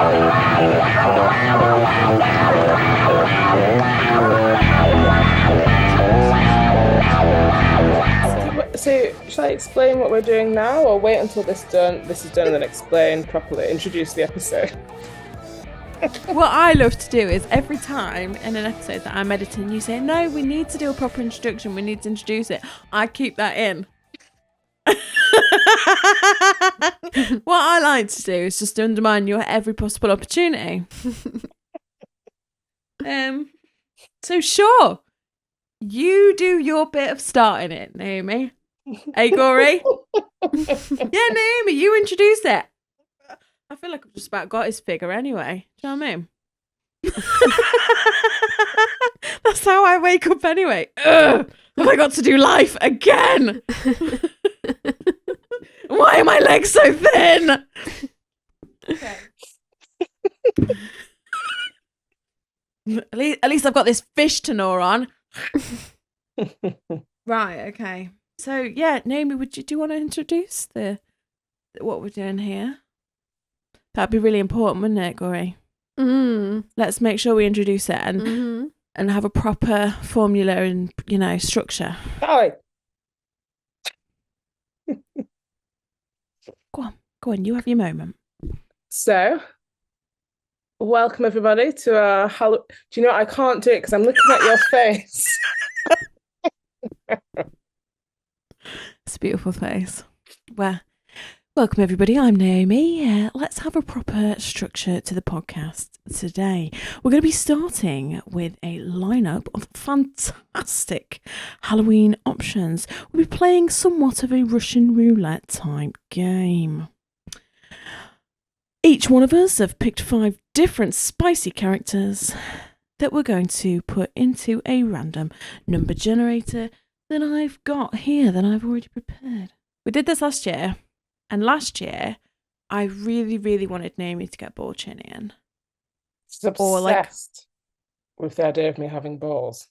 So, shall I explain what we're doing now, or wait until this is done, and then explain properly, introduce the episode? What I love to do is every time in an episode that I'm editing, you say, no, we need to do a proper introduction. We need to introduce it. I keep that in. What I like to do is just undermine your every possible opportunity. So sure, you do your bit of starting it, Naomi. Hey, Gory. Yeah, Naomi, you introduce it. I feel like I've just about got his figure anyway. Do you know what I mean? That's how I wake up anyway. Ugh, have I got to do life again? Why are my legs so thin? Okay. At least I've got this fish to gnaw on. Right, okay. So yeah, Naomi, do you want to introduce what we're doing here? That'd be really important, wouldn't it, Gory? Let's make sure we introduce it and have a proper formula and structure. Sorry. Go on, you have your moment. So, welcome everybody to our Halloween. Do you know what? I can't do it because I'm looking at your face. It's a beautiful face. Well, welcome everybody. I'm Naomi. Let's have a proper structure to the podcast today. We're going to be starting with a lineup of fantastic Halloween options. We'll be playing somewhat of a Russian roulette type game. Each one of us have picked 5 different spicy characters that we're going to put into a random number generator that I've got here that I've already prepared. We did this last year, and last year I really, really wanted Naomi to get ball chin in. She's obsessed with the idea of me having balls,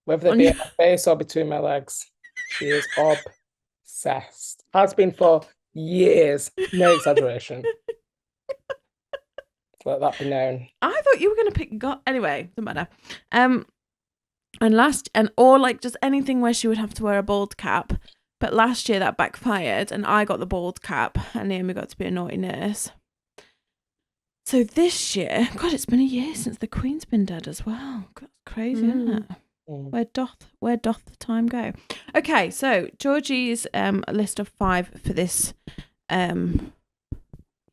whether they be in my face or between my legs. She is obsessed. Has been for years. No exaggeration. Let that be known. I thought you were going to pick anyway, doesn't matter. Or like just anything where she would have to wear a bald cap. But last year that backfired and I got the bald cap and Naomi got to be a naughty nurse. So this year, God, it's been a year since the Queen's been dead as well. God, that's crazy, isn't it? Where doth the time go? Okay, so Georgie's list of 5 for this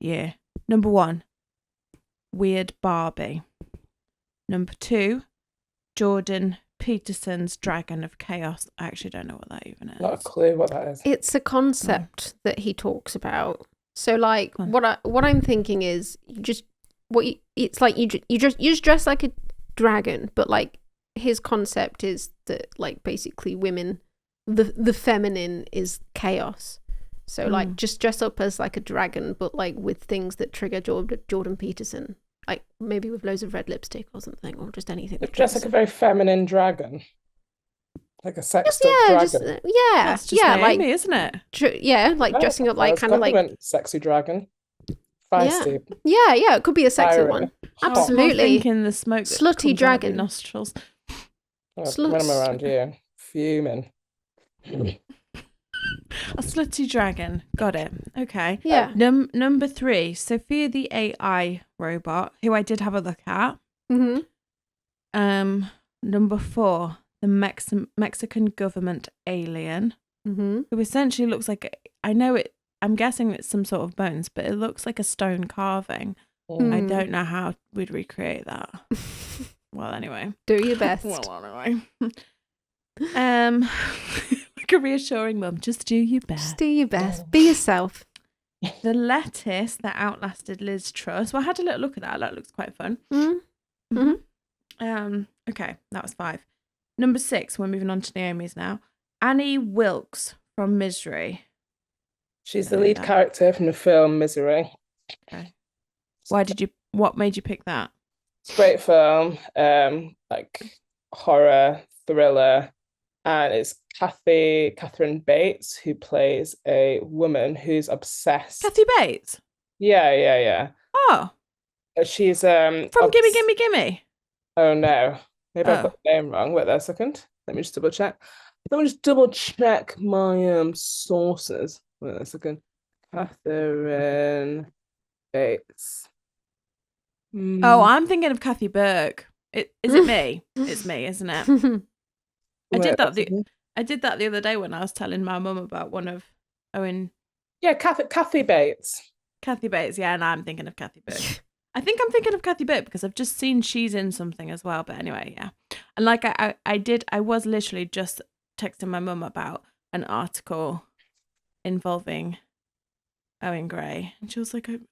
year. Number 1. Weird Barbie. Number 2, Jordan Peterson's Dragon of Chaos. I actually don't know what that even is. Not a clue what that is. It's a concept that he talks about. So, like, what I'm thinking is, it's like you just dress like a dragon, but like his concept is that like basically women, the feminine is chaos. So like just dress up as like a dragon, but like with things that trigger Jordan Peterson, like maybe with loads of red lipstick or something, or just anything. Just like a very feminine dragon, like a sexed up dragon. That's just Naomi, like, isn't it? Like dressing up like kind of like sexy dragon. Feisty. Yeah, it could be a sexy one. Absolutely. Thinking the smoke slutty dragon nostrils. When I'm around here, fuming. A slutty dragon. Got it. Okay. Yeah. Number 3, Sophia the AI robot, who I did have a look at. Number 4, the Mexican government alien, who essentially looks like, I'm guessing it's some sort of bones, but it looks like a stone carving. I don't know how we'd recreate that. Well, anyway. Do your best. Well, anyway. Like a reassuring mum, just do your best. Just do your best. Be yourself. The lettuce that outlasted Liz Truss. Well, I had a little look at that. That looks quite fun. Okay, that was 5. Number 6, we're moving on to Naomi's now. Annie Wilkes from Misery. She's the lead character from the film Misery. Okay. What made you pick that? It's a great film, like horror, thriller, and it's Catherine Bates who plays a woman who's obsessed. Kathy Bates? Yeah. Oh. She's From Gimme Gimme Gimme. Oh no, maybe I got Oh. the name wrong. Wait there a second. Let me just double check. Let me just double check my sources. Wait there a second. Catherine Bates. Oh, I'm thinking of Kathy Burke. Is it me? It's me, isn't it? I did that the other day when I was telling my mum about one of Owen. Yeah, Kathy Bates. Kathy Bates, yeah, and I'm thinking of Kathy Burke. I think I'm thinking of Kathy Burke because I've just seen she's in something as well. But anyway, yeah. And like I was literally just texting my mum about an article involving Owen Gray. And she was like, I'm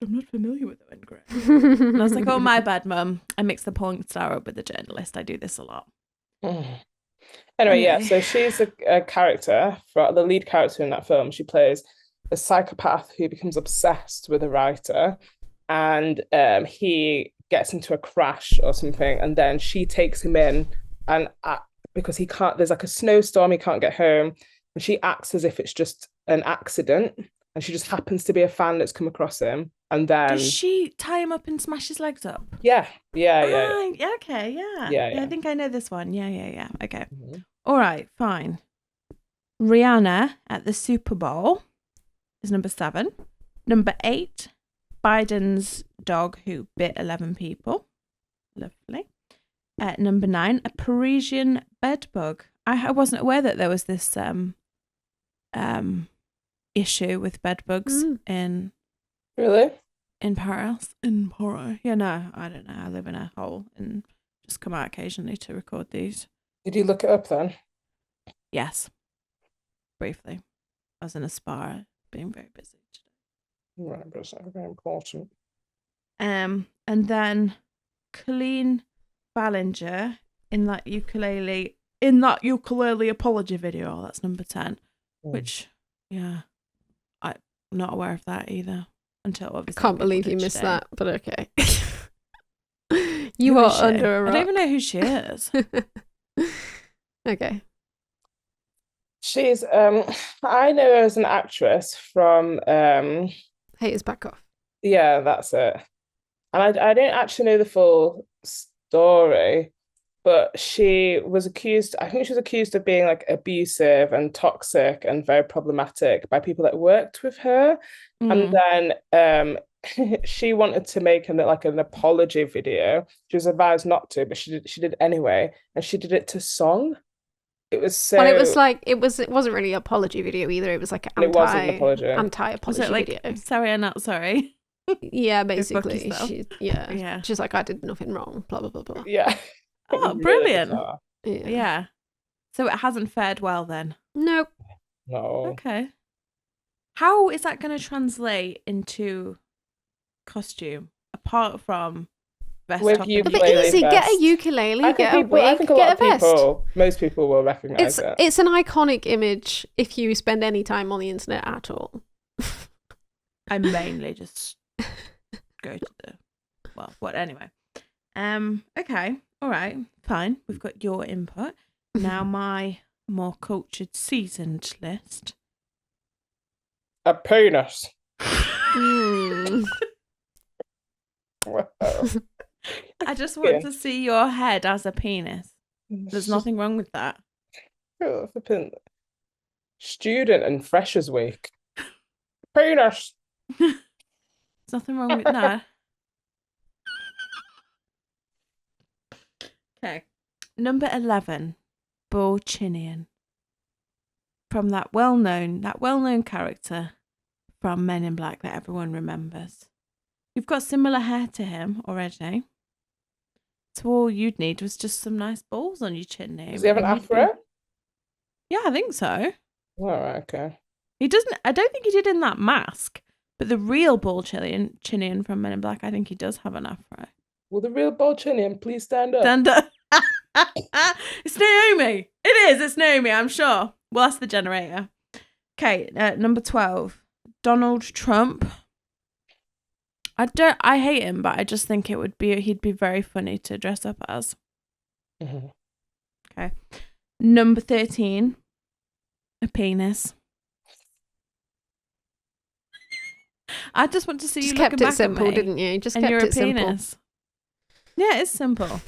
not familiar with Owen Gray. And I was like, oh, my bad, mum. I mix the porn star up with the journalist. I do this a lot. Anyway, yeah, so she's a character, the lead character in that film. She plays a psychopath who becomes obsessed with a writer, and he gets into a crash or something, and then she takes him in, and because there's like a snowstorm, he can't get home, and she acts as if it's just an accident, and she just happens to be a fan that's come across him, and then does she tie him up and smash his legs up? Yeah. Okay, yeah. I think I know this one. Yeah. Okay. Mm-hmm. All right, fine. Rihanna at the Super Bowl is number 7. Number 8, Biden's dog who bit 11 people. Lovely. Number 9, a Parisian bedbug. I wasn't aware that there was this issue with bedbugs in Paris. Yeah, no, I don't know. I live in a hole and just come out occasionally to record these. Did you look it up then? Yes. Briefly. I was in a spa, being very busy today. Right, but it's not very important. And then Colleen Ballinger in that ukulele apology video. That's number 10. Which, yeah, I'm not aware of that either. Until obviously, can't believe you missed that, but okay. You are under a rock. I don't even know who she is. Okay. She's I know her as an actress from Haters Back Off. Yeah, that's it. And I don't actually know the full story, but she was accused of being like abusive and toxic and very problematic by people that worked with her. And then she wanted to make an apology video. She was advised not to, but she did anyway, and she did it to song. It was so. Well, it was like it wasn't really an apology video either. It was like an anti-apology video. Sorry, I'm not sorry. Yeah, basically. She's like, I did nothing wrong. Blah blah blah blah. Yeah. Oh, brilliant. Yeah. So it hasn't fared well then. Nope. No. Okay. How is that going to translate into costume apart from vest? With top ukulele a bit easy. vest. Get a ukulele. Get a wig. I think a lot get of a vest. most people will recognize it. It's an iconic image if you spend any time on the internet at all. I mainly just go to anyway. Okay, all right, fine. We've got your input. Now my more cultured, seasoned list. A penis. Wow. I just want to see your head as a penis. There's nothing wrong with that. Student and Freshers Week. Penis. There's nothing wrong with that. Okay. Number 11, Bull Chinian. From that well-known character from Men in Black that everyone remembers. You've got similar hair to him already. So all you'd need was just some nice balls on your chin. Does he have an afro? Yeah, I think so. All right, okay. He doesn't. I don't think he did in that mask. But the real Bull Chinian from Men in Black, I think he does have an afro. Will the real Bull Chinian please stand up? Stand up. It's Naomi. It's Naomi, I'm sure. Well, that's the generator. Okay, number 12, Donald Trump. I hate him, but I just think he'd be very funny to dress up as. Mm-hmm. Okay. Number 13, a penis. I just want to see Just you kept looking it back simple, at me. didn't you? Just And kept you're a it simple. penis. Yeah, it's simple.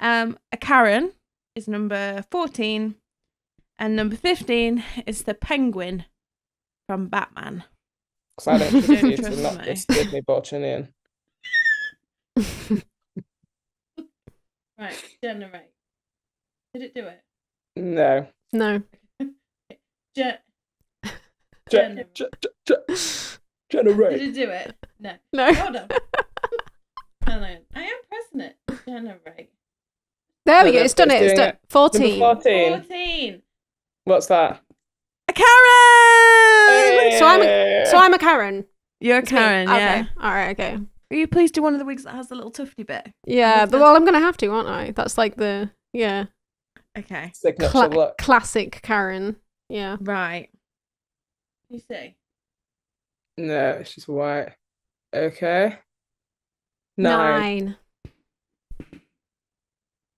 A Karen is number 14, and number 15 is the penguin from Batman. Because I don't You don't trust you to trust not me. just give me Borchinian. Right, generate. Did it do it? No. No. Generate. Did it do it? No. No. Hold on. Hang on. I am pressing it. Generate. There we No, go. It's done it. It's doing done. it. 14. Number 14. 14. What's that? A Karen! So I'm a Karen. You're a It's me. Karen, yeah. Okay. All right. Okay. Will you please do one of the wigs that has the little tufty bit? Yeah. Love that. Well, I'm gonna have to, aren't I? That's like the Okay. Signature look. classic Karen. Yeah. Right. You see? No, she's white. Okay. 9. 9.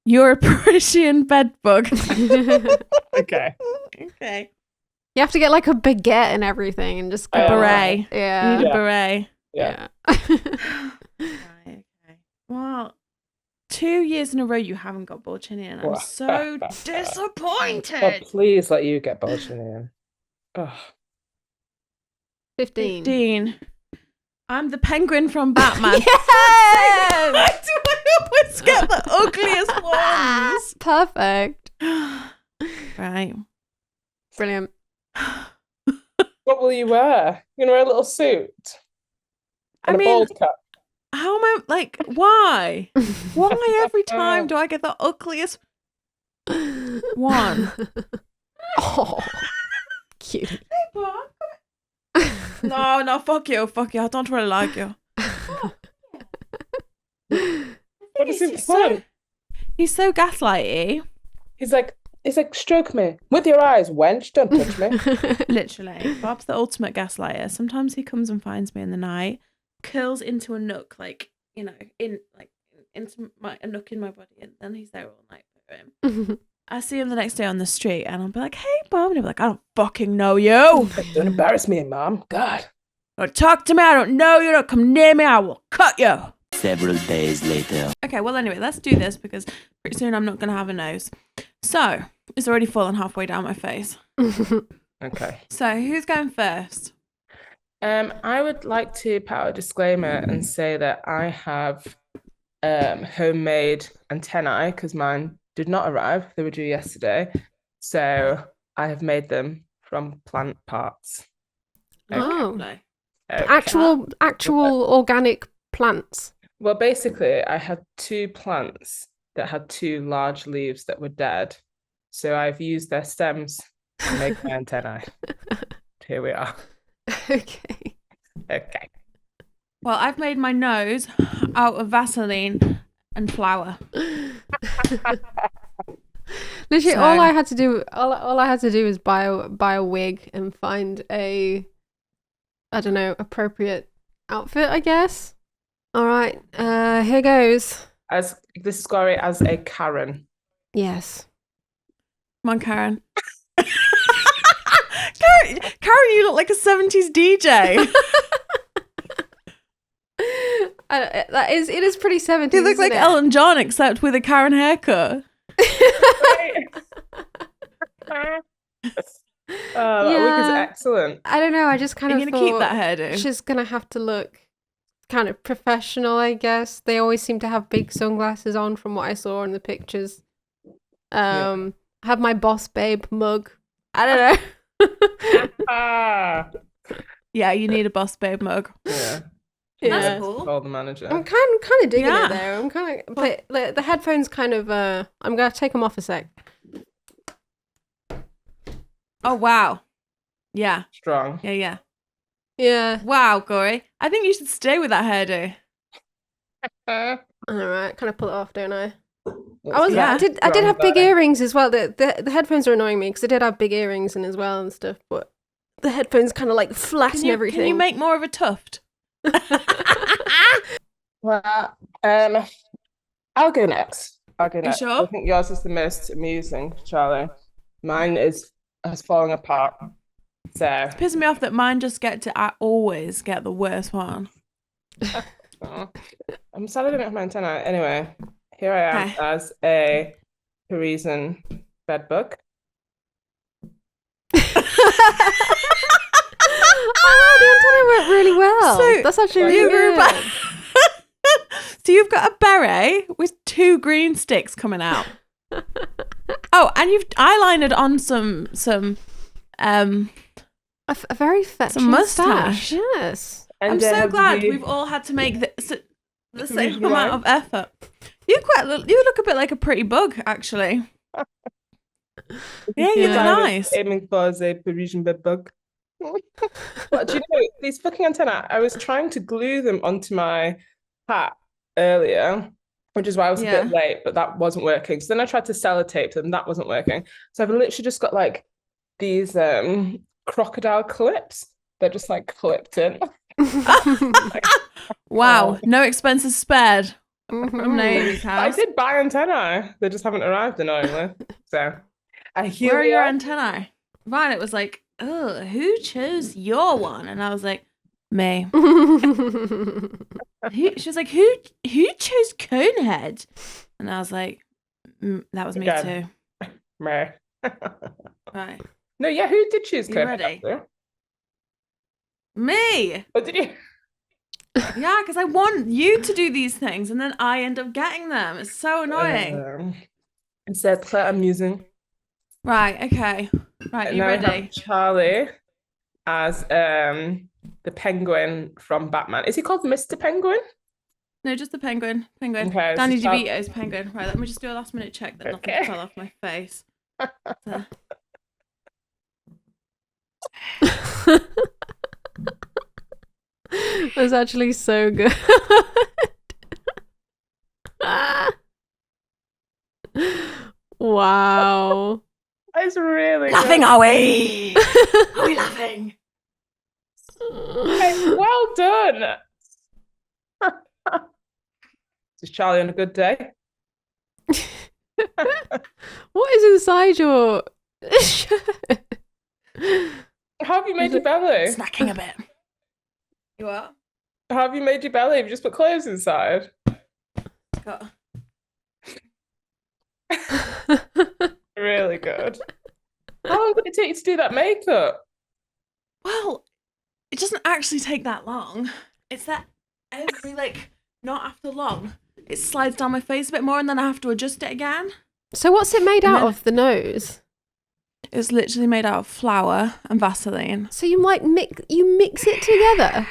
You're a Parisian bedbug. Okay. Okay. You have to get like a baguette and everything, and just go. Beret. You Yeah. need a Yeah. beret. Yeah. Right, okay. Well, 2 years in a row you haven't got Borchinian. I'm Wow. so Oh, disappointed. please let you get Borchinian. Oh. 15. 15. I'm the penguin from Batman. Yes! Why do I always get the ugliest ones? Perfect. Right. Brilliant. What will you wear? You're gonna wear a little suit I and a mean, bald cap. how am I, like, why? Why every time do I get the ugliest one? Oh, cute. No, fuck you. I don't really like you. What does he He's want? He's so gaslighty. He's like, stroke me with your eyes, wench. Don't touch me. Literally. Bob's the ultimate gaslighter. Sometimes he comes and finds me in the night, curls into a nook, like, you know, into a nook in my body, and then he's there all night for him. I see him the next day on the street, and I'll be like, "Hey, Bob," and he'll be like, "I don't fucking know you. Don't embarrass me, Mom. God. Don't talk to me. I don't know you. Don't come near me. I will cut you." Several days later. Okay, well, anyway, let's do this because pretty soon I'm not going to have a nose. So, it's already fallen halfway down my face. Okay. So, who's going first? I would like to put out a disclaimer and say that I have homemade antennae because mine did not arrive. They were due yesterday. So I have made them from plant parts. Oh, No. Okay. actual organic plants. Well, basically, I had 2 plants that had 2 large leaves that were dead. So I've used their stems to make my antennae. Here we are. Okay. Okay. Well, I've made my nose out of Vaseline and flour. Literally, So- all I had to do was buy a wig and find a, I don't know, appropriate outfit, I guess. All right, here goes. This is Corey as a Karen. Yes. Come on, Karen. Karen, you look like a 70s DJ. It is pretty 70s. You look like isn't it? Elton John, except with a Karen haircut. That wig is Yeah. excellent. I don't know. I just kind Are of you going to keep thought that hairdo? she's gonna have to look kind of professional, I guess. They always seem to have big sunglasses on, from what I saw in the pictures. Have my Boss Babe mug. I don't know. Ah. Yeah, you need a Boss Babe mug. Yeah. Yeah. That's cool. Call the manager. I'm kind of digging Yeah. it though. I'm kind of, but the headphones kind of. I'm gonna take them off a sec. Oh, wow. Yeah. Strong. Yeah. Yeah. Wow, Corey. I think you should stay with that hairdo. All right. Kind of pull it off, don't I? Yeah. I did have big earrings as well. The headphones are annoying me because I did have big earrings in as well and stuff, but the headphones kind of like flatten everything. Can you make more of a tuft? Well, I'll go next. You sure? I think yours is the most amusing, Charlie. Mine has fallen apart. So It's pissing me off that mine just I always get the worst one. I'm sad I didn't have my antenna. Anyway, here I am Okay. as a Parisian bedbug. Oh, the antenna worked really well. So That's actually you really grew good. So you've got a beret with 2 green sticks coming out. Oh, and you've eyelinered on some A very fetching mustache. stash. Yes. And I'm so have glad you- we've all had to make the same Parisian amount of effort. You look a bit like a pretty bug, actually. Yeah, you look I was nice. aiming for as a Parisian bedbug. But do you know, these fucking antennae, I was trying to glue them onto my hat earlier, which is why I was a bit late, but that wasn't working. So then I tried to sellotape them, that wasn't working. So I've literally just got like these crocodile clips. They're just like clipped in. Wow, no expenses spared from Naomi's I house. did buy antennae. They just haven't arrived annoyingly. So Where are your antennae? Violet was like, oh, who chose your one? And I was like, me. She was like, who chose Conehead? And I was like, that was me too. Me. Right. No, yeah, who did choose You Conehead? ready? Actually? Me. Oh, did you? Yeah, because I want you to do these things and then I end up getting them. It's so annoying. It's très amusing. Right, okay. Right, And you now I ready? have Charlie as the penguin from Batman. Is he called Mr. Penguin? No, just the penguin. Penguin. Okay, Danny so DeVito's penguin. Right, let me just do a last minute check that Okay. nothing fell off my face. So- That's actually so good. Wow. It's really Laughing, good. are we? Are we laughing? Okay, well done. Is Charlie on a good day? What is inside your shirt? How have you made your belly? Snacking a bit. You what? How have you made your belly? Have you just put clothes inside? Got... Really good. How long did it take you to do that makeup? Well, it doesn't actually take that long. It's that every, not after long, it slides down my face a bit more and then I have to adjust it again. So what's it made And out then- of, the nose? It's literally made out of flour and Vaseline. So you mix it together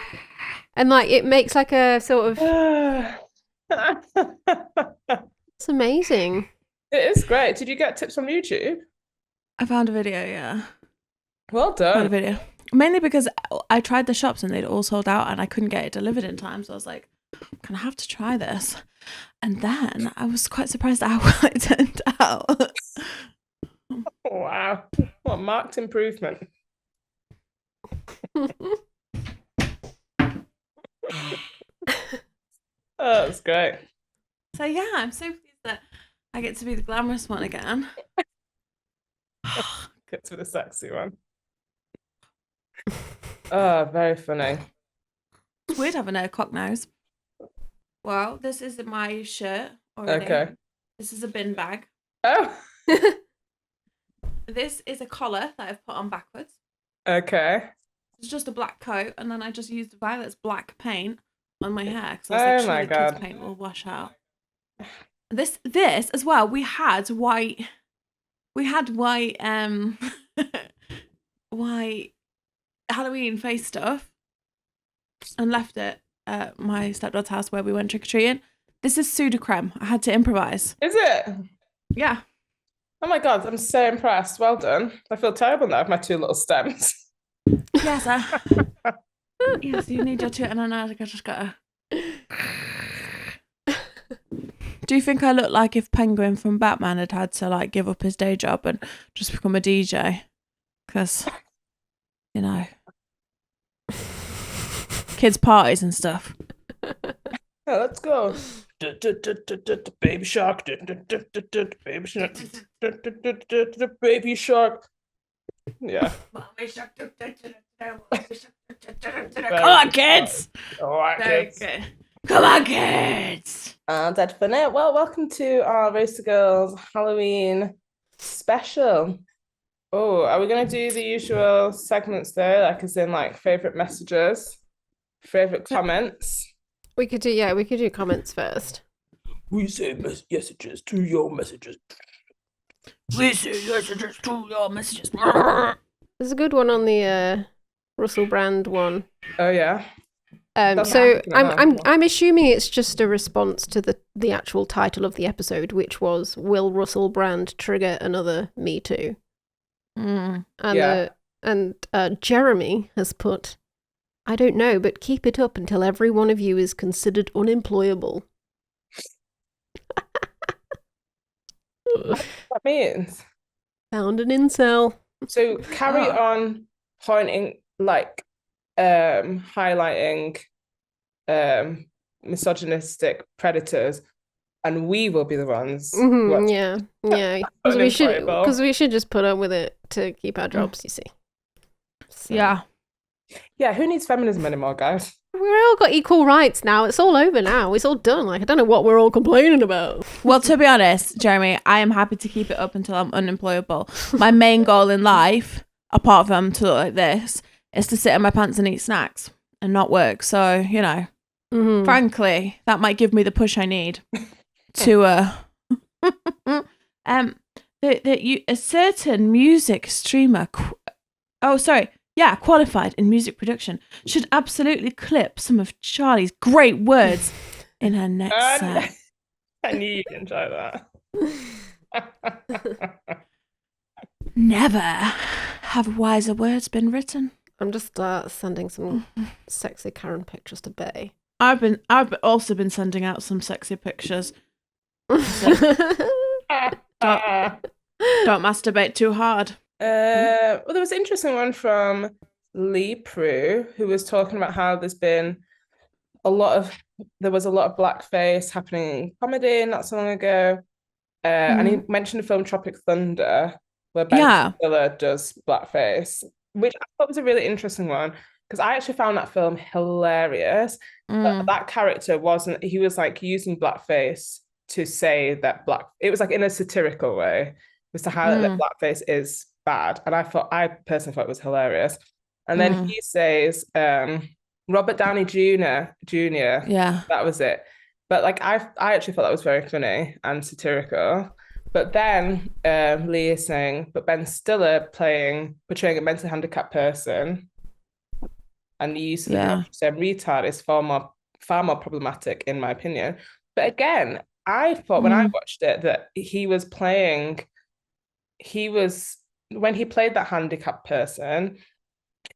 and it makes like a sort of... It's amazing. It is great. Did you get tips from YouTube? I found a video, yeah. Well Found a done. video. Mainly because I tried the shops and they'd all sold out and I couldn't get it delivered in time. So I was like, I'm going to have to try this. And then I was quite surprised at how well it turned out. Wow. What marked improvement. Oh, that's great. So yeah, I'm so pleased that I get to be the glamorous one again. Get to the sexy one. Oh, very funny. It's weird having a cock nose. Well, this is my shirt already. Okay. This is a bin bag. Oh, This is a collar that I've put on backwards. okay. It's just a black coat, and then I just used Violet's black paint on my hair because I Oh was my like, surely kids' God. paint will wash out. This as well. We had white white Halloween face stuff, and left it at my stepdad's house where we went trick or treating. This is Sudocreme. I had to improvise. Is it? Yeah. Oh my God, I'm so impressed. Well done. I feel terrible now with my 2 little stems. Yes. Yes. You need your two, and then I just gotta. Do you think I look like if Penguin from Batman had to give up his day job and just become a DJ? Because, kids' parties and stuff. Yeah, let's go. Baby shark. Baby shark. Baby shark. Yeah. Come on, kids. All right, Very kids. good. Come on, kids. Dead for now. Well, welcome to our Roaster Girls Halloween special. Oh, are we gonna do the usual segments though? Like as in like favorite messages, favorite comments? We could do comments first. We say messages to your messages. We say messages to your messages. There's a good one on the Russell Brand one. Oh yeah. So I'm assuming it's just a response to the actual title of the episode, which was "Will Russell Brand trigger another Me Too?" And Jeremy has put, "I don't know, but keep it up until every one of you is considered unemployable." What that means? Found an incel. So carry on pointing like highlighting misogynistic predators, and we will be the ones. Yeah. Because we should just put up with it to keep our jobs. You see. So. Yeah. Who needs feminism anymore, guys? We're all got equal rights now. It's all over now. It's all done. Like I don't know what we're all complaining about. Well, to be honest, Jeremy, I am happy to keep it up until I'm unemployable. My main goal in life, apart from to look like this, is to sit in my pants and eat snacks and not work. So, you know, frankly, that might give me the push I need to a certain music streamer qualified in music production should absolutely clip some of Charlie's great words in her next set. I knew you'd enjoy that. Never have wiser words been written. I'm just sending some sexy Karen pictures to Betty. I've also been sending out some sexy pictures. So don't masturbate too hard. Well, there was an interesting one from Lee Prue, who was talking about how there was a lot of blackface happening in comedy not so long ago. And he mentioned the film Tropic Thunder, where Ben Stiller does blackface, which I thought was a really interesting one, because I actually found that film hilarious. But that character he was like using blackface to say that it was like in a satirical way, was to highlight that blackface is bad. And I personally thought it was hilarious. And then he says, Robert Downey Jr. Yeah. That was it. But like I actually thought that was very funny and satirical. But then Lee is saying, but Ben Stiller portraying a mentally handicapped person, and the use of the term retard is far more problematic in my opinion. But again, I thought when I watched it that when he played that handicapped person,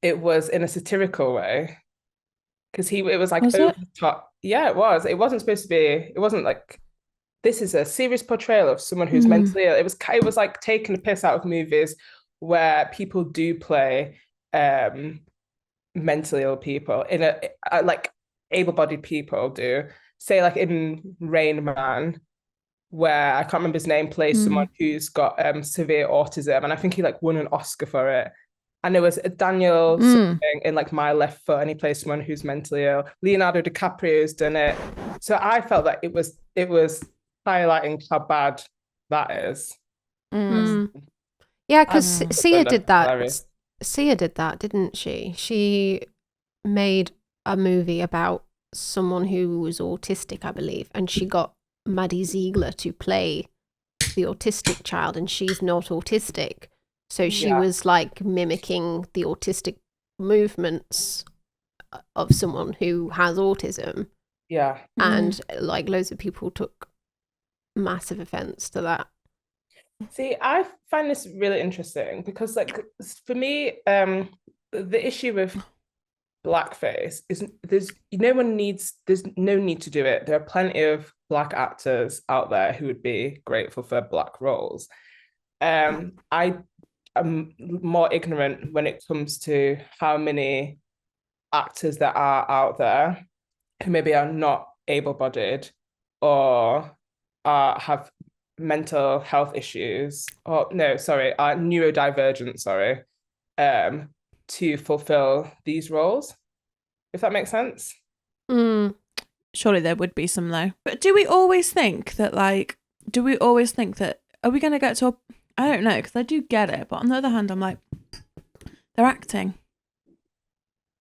it was in a satirical way, because it was like over the top. Yeah, it was. It wasn't supposed to be. It wasn't like, this is a serious portrayal of someone who's mentally ill. It was like taking the piss out of movies where people do play mentally ill people in a like able-bodied people do. Say like in Rain Man, where I can't remember his name, plays someone who's got severe autism, and I think he like won an Oscar for it. And there was Daniel in like My Left Foot, and he plays someone who's mentally ill. Leonardo DiCaprio's done it. So I felt that it was highlighting how bad that is. Yeah, because Sia did that. Hilarious. Sia did that, didn't she? She made a movie about someone who was autistic, I believe, and she got Maddie Ziegler to play the autistic child, and she's not autistic. So she was like mimicking the autistic movements of someone who has autism. Yeah. And like loads of people took massive offense to that. See, I find this really interesting because like for me, the issue with blackface is there's no need to do it. There are plenty of Black actors out there who would be grateful for Black roles. I'm more ignorant when it comes to how many actors that are out there who maybe are not able-bodied or have mental health issues, or no, sorry, are neurodivergent, sorry. to fulfill these roles, if that makes sense. Surely there would be some though. But do we always think that are we going to get to I don't know, because I do get it, but on the other hand, I'm like, they're acting.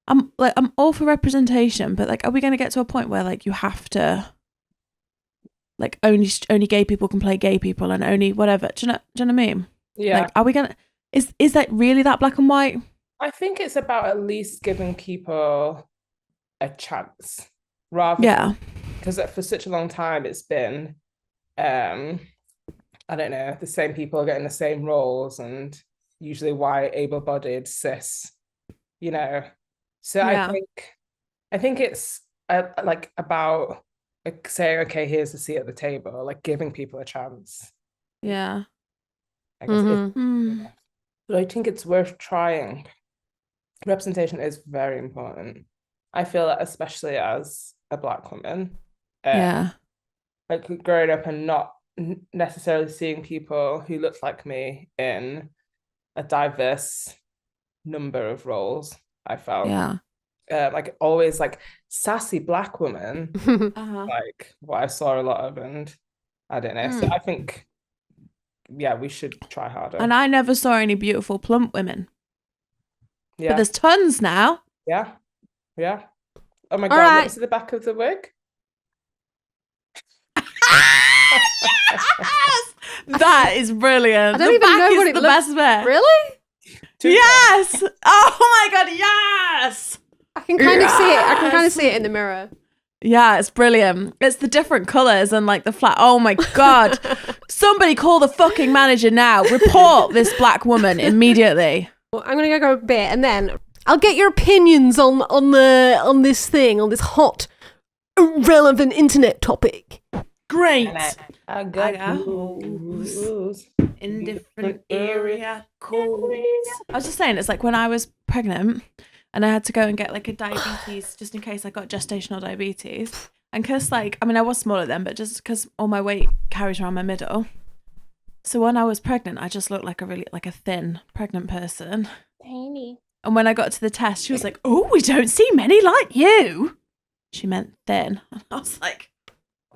I'm all for representation, but like, are we going to get to a point where like you have to, like, only gay people can play gay people and only whatever? Do you know what I mean? Yeah. Like, are we gonna? Is that really that black and white? I think it's about at least giving people a chance, rather. Yeah. Because for such a long time it's been, I don't know, the same people getting the same roles, and usually white, able-bodied, cis, you know. So Yeah. I think it's like about like saying, okay, here's a seat at the table, like giving people a chance. Yeah. I guess but I think it's worth trying. Representation is very important. I feel that, especially as a black woman, like growing up and not necessarily seeing people who look like me in a diverse number of roles, I felt like always like sassy black woman, like what I saw a lot of, and I don't know. So I think, yeah, we should try harder. And I never saw any beautiful plump women. Yeah. But there's tons now. Yeah. Yeah. Oh my All God, right. what's the back of the wig? Yes! That is brilliant. I don't even know what it the looks- best bit. Really? Yes! Oh my God, yes! I can kind of see it. I can kind of see it in the mirror. Yeah, it's brilliant. It's the different colours and like the flat. Oh my God. Somebody call the fucking manager now. Report this black woman immediately. Well, I'm gonna go a bit, and then I'll get your opinions on this hot, relevant internet topic. Great. I got holes in different area codes. I was just saying, it's like when I was pregnant and I had to go and get like a diabetes just in case I got gestational diabetes. And because like, I mean, I was smaller then, but just because all my weight carries around my middle. So when I was pregnant, I just looked like a thin pregnant person. Tiny. And when I got to the test, she was like, "Oh, we don't see many like you." She meant thin. And I was like,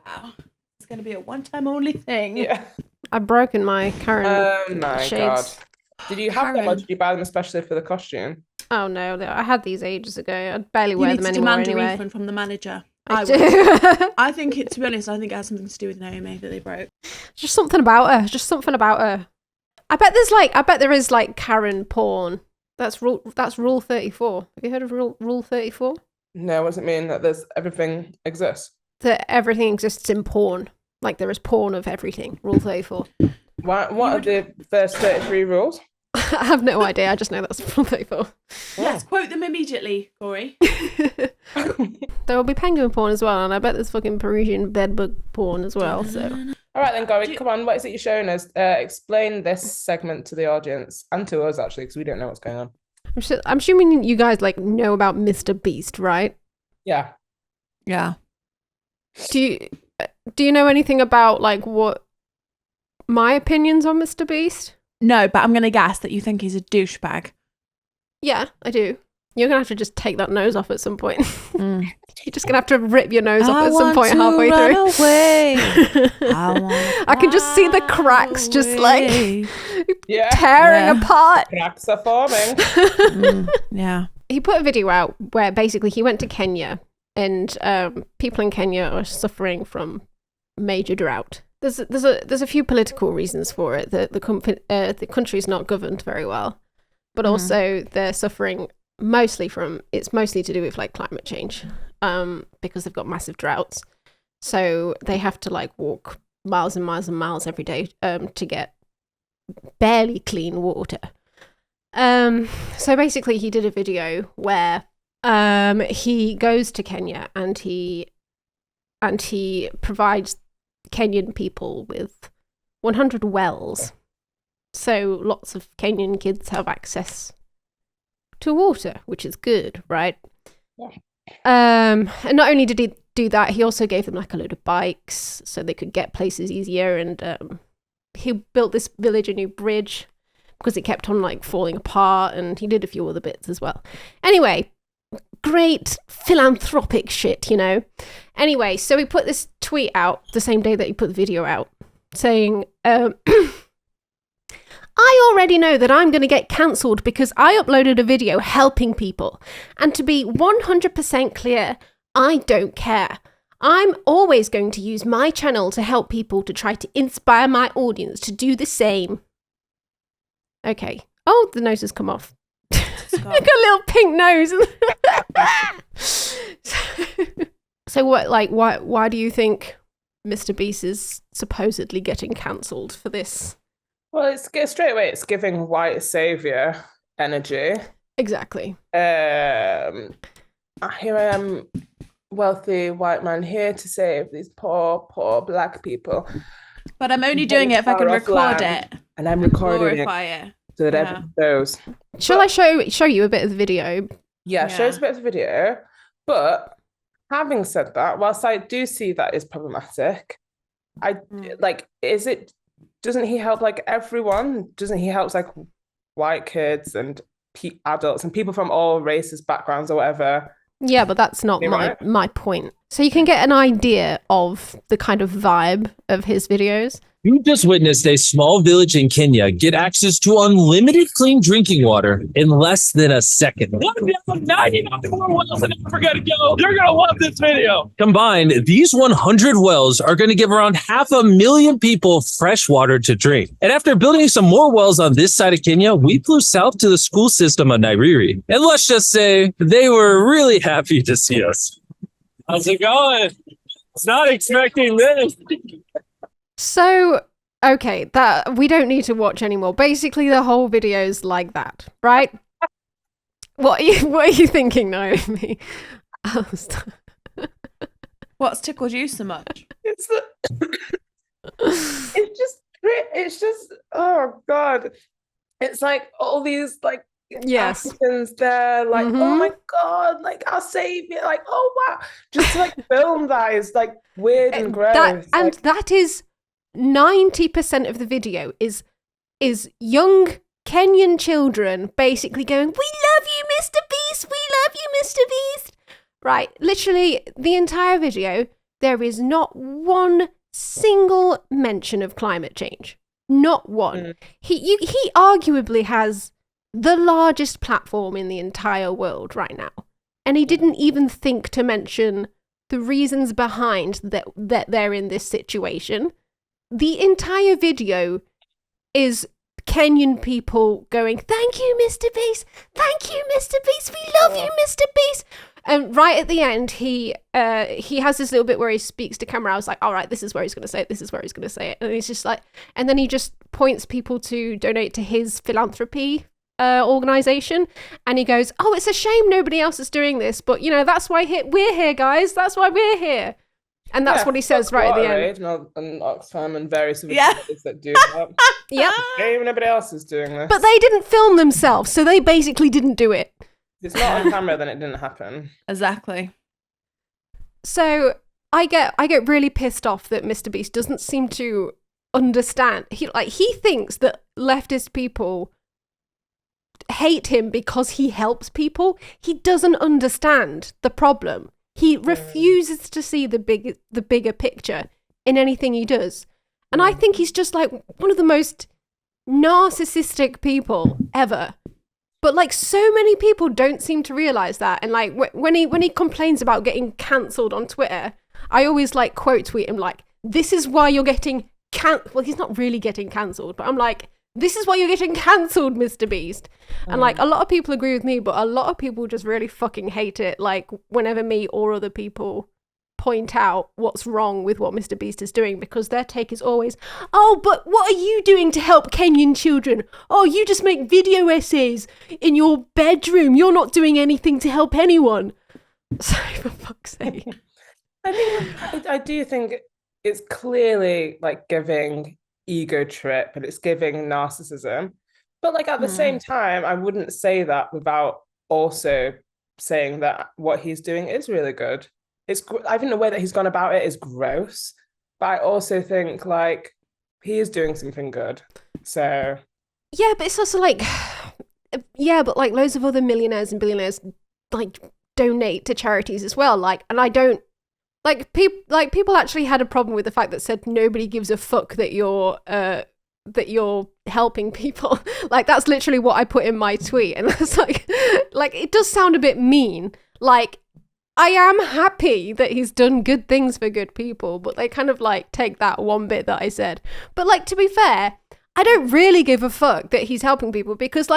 wow, it's going to be a one-time only thing. Yeah. I've broken my current Oh my shades. God. Did you have them, or did you buy them especially for the costume? Oh no, I had these ages ago. I barely You wear need them to anymore demand a anyway. refund from the manager. I I do. would. I think it, to be honest, I think it has something to do with Naomi that they broke. Just something about her. Just something about her. I bet there is like Karen porn. That's rule 34. Have you heard of rule 34? No, does it mean that everything exists? That everything exists in porn. Like there is porn of everything. Rule 34. What are the first 33 rules? I have no idea. I just know that's rule 34. Let's quote them immediately, Corey. There will be penguin porn as well, and I bet there's fucking Parisian bedbug porn as well. So, All right then, Gary, come on. What is it you're showing us? Explain this segment to the audience and to us actually, because we don't know what's going on. I'm assuming you guys like know about Mr. Beast, right? Yeah. Yeah. Do you know anything about like what my opinions on Mr. Beast? No, but I'm going to guess that you think he's a douchebag. Yeah, I do. You're gonna have to just take that nose off at some point. You're just gonna have to rip your nose off at some point halfway through. I can just see the cracks just like tearing apart. Cracks are forming. Yeah. He put a video out where basically he went to Kenya, and people in Kenya are suffering from major drought. There's a few political reasons for it. The country's not governed very well, but also they're suffering mostly to do with like climate change, because they've got massive droughts, so they have to like walk miles and miles and miles every day to get barely clean water. So basically he did a video where he goes to Kenya and he provides Kenyan people with 100 wells, so lots of Kenyan kids have access to water, which is good, right? Yeah. And not only did he do that, he also gave them like a load of bikes so they could get places easier, and he built this village a new bridge because it kept on like falling apart, and he did a few other bits as well. Anyway, great philanthropic shit, you know. Anyway, so he put this tweet out the same day that he put the video out saying, I already know that I'm going to get cancelled because I uploaded a video helping people. And to be 100% clear, I don't care. I'm always going to use my channel to help people to try to inspire my audience to do the same. Okay. Oh, the nose has come off. Like a little pink nose. So what, like, why do you think Mr. Beast is supposedly getting cancelled for this? Well, it's straight away. It's giving white savior energy. Exactly. Here I am, wealthy white man, here to save these poor black people. But I'm only doing it if I can record it. And I'm recording it so that everyone knows. Shall I show you a bit of the video? Yeah, show us a bit of the video. But having said that, whilst I do see that is problematic, doesn't he help like everyone? Doesn't he help like white kids and adults and people from all races, backgrounds, or whatever? Yeah, but that's not my point. So you can get an idea of the kind of vibe of his videos. You just witnessed a small village in Kenya get access to unlimited clean drinking water in less than a second. 99 more wells in Africa to go. You're going to love this video. Combined, these 100 wells are going to give around 500,000 people fresh water to drink. And after building some more wells on this side of Kenya, we flew south to the school system of Nairiri. And let's just say they were really happy to see us. How's it going? It's not expecting this. So, okay, that we don't need to watch anymore. Basically, the whole video's like that, right? What are you thinking, Naomi? What's tickled you so much? It's just oh god, it's like all these like Africans there, like oh my god, like I'll save you, like oh wow, just to, like film that is like weird and gross. That is 90% of the video is young Kenyan children basically going, "We love you, Mr. Beast. We love you, Mr. Beast." Right, literally the entire video, there is not one single mention of climate change. Not one. He arguably has the largest platform in the entire world right now, and he didn't even think to mention the reasons behind that they're in this situation. The entire video is Kenyan people going, "Thank you, Mr. Beast. Thank you, Mr. Beast. We love you, Mr. Beast." And right at the end, he has this little bit where he speaks to camera. I was like, all right, this is where he's going to say it. This is where he's going to say it. And he's just like, and then he just points people to donate to his philanthropy organization. And he goes, "Oh, it's a shame nobody else is doing this. But, you know, that's why we're here, guys. That's why we're here." And that's what he says right at the end. And Oxfam and various organizations that do that. Yep. Maybe nobody else is doing this. But they didn't film themselves, so they basically didn't do it. It's not on camera, then it didn't happen. Exactly. So I get really pissed off that Mr. Beast doesn't seem to understand. He thinks that leftist people hate him because he helps people. He doesn't understand the problem. He refuses to see the bigger picture in anything he does. And I think he's just like one of the most narcissistic people ever. But like so many people don't seem to realize that. And like when he complains about getting cancelled on Twitter, I always like quote tweet him like, "This is why you're getting well, he's not really getting cancelled, but I'm like, this is why you're getting cancelled, Mr. Beast." And like a lot of people agree with me, but a lot of people just really fucking hate it. Like whenever me or other people point out what's wrong with what Mr. Beast is doing, because their take is always, "Oh, but what are you doing to help Kenyan children? Oh, you just make video essays in your bedroom. You're not doing anything to help anyone." So for fuck's sake. I do think it's clearly like giving ego trip and it's giving narcissism. But like at the same time, I wouldn't say that without also saying that what he's doing is really good. I think the way that he's gone about it is gross, but I also think like he is doing something good. So Yeah, but it's also like, yeah, but like loads of other millionaires and billionaires like donate to charities as well. Like, and I don't like people actually had a problem with the fact that said nobody gives a fuck that you're helping people. Like, that's literally what I put in my tweet, and it's like it does sound a bit mean. Like, I am happy that he's done good things for good people, but they kind of like take that one bit that I said. But like, to be fair, I don't really give a fuck that he's helping people because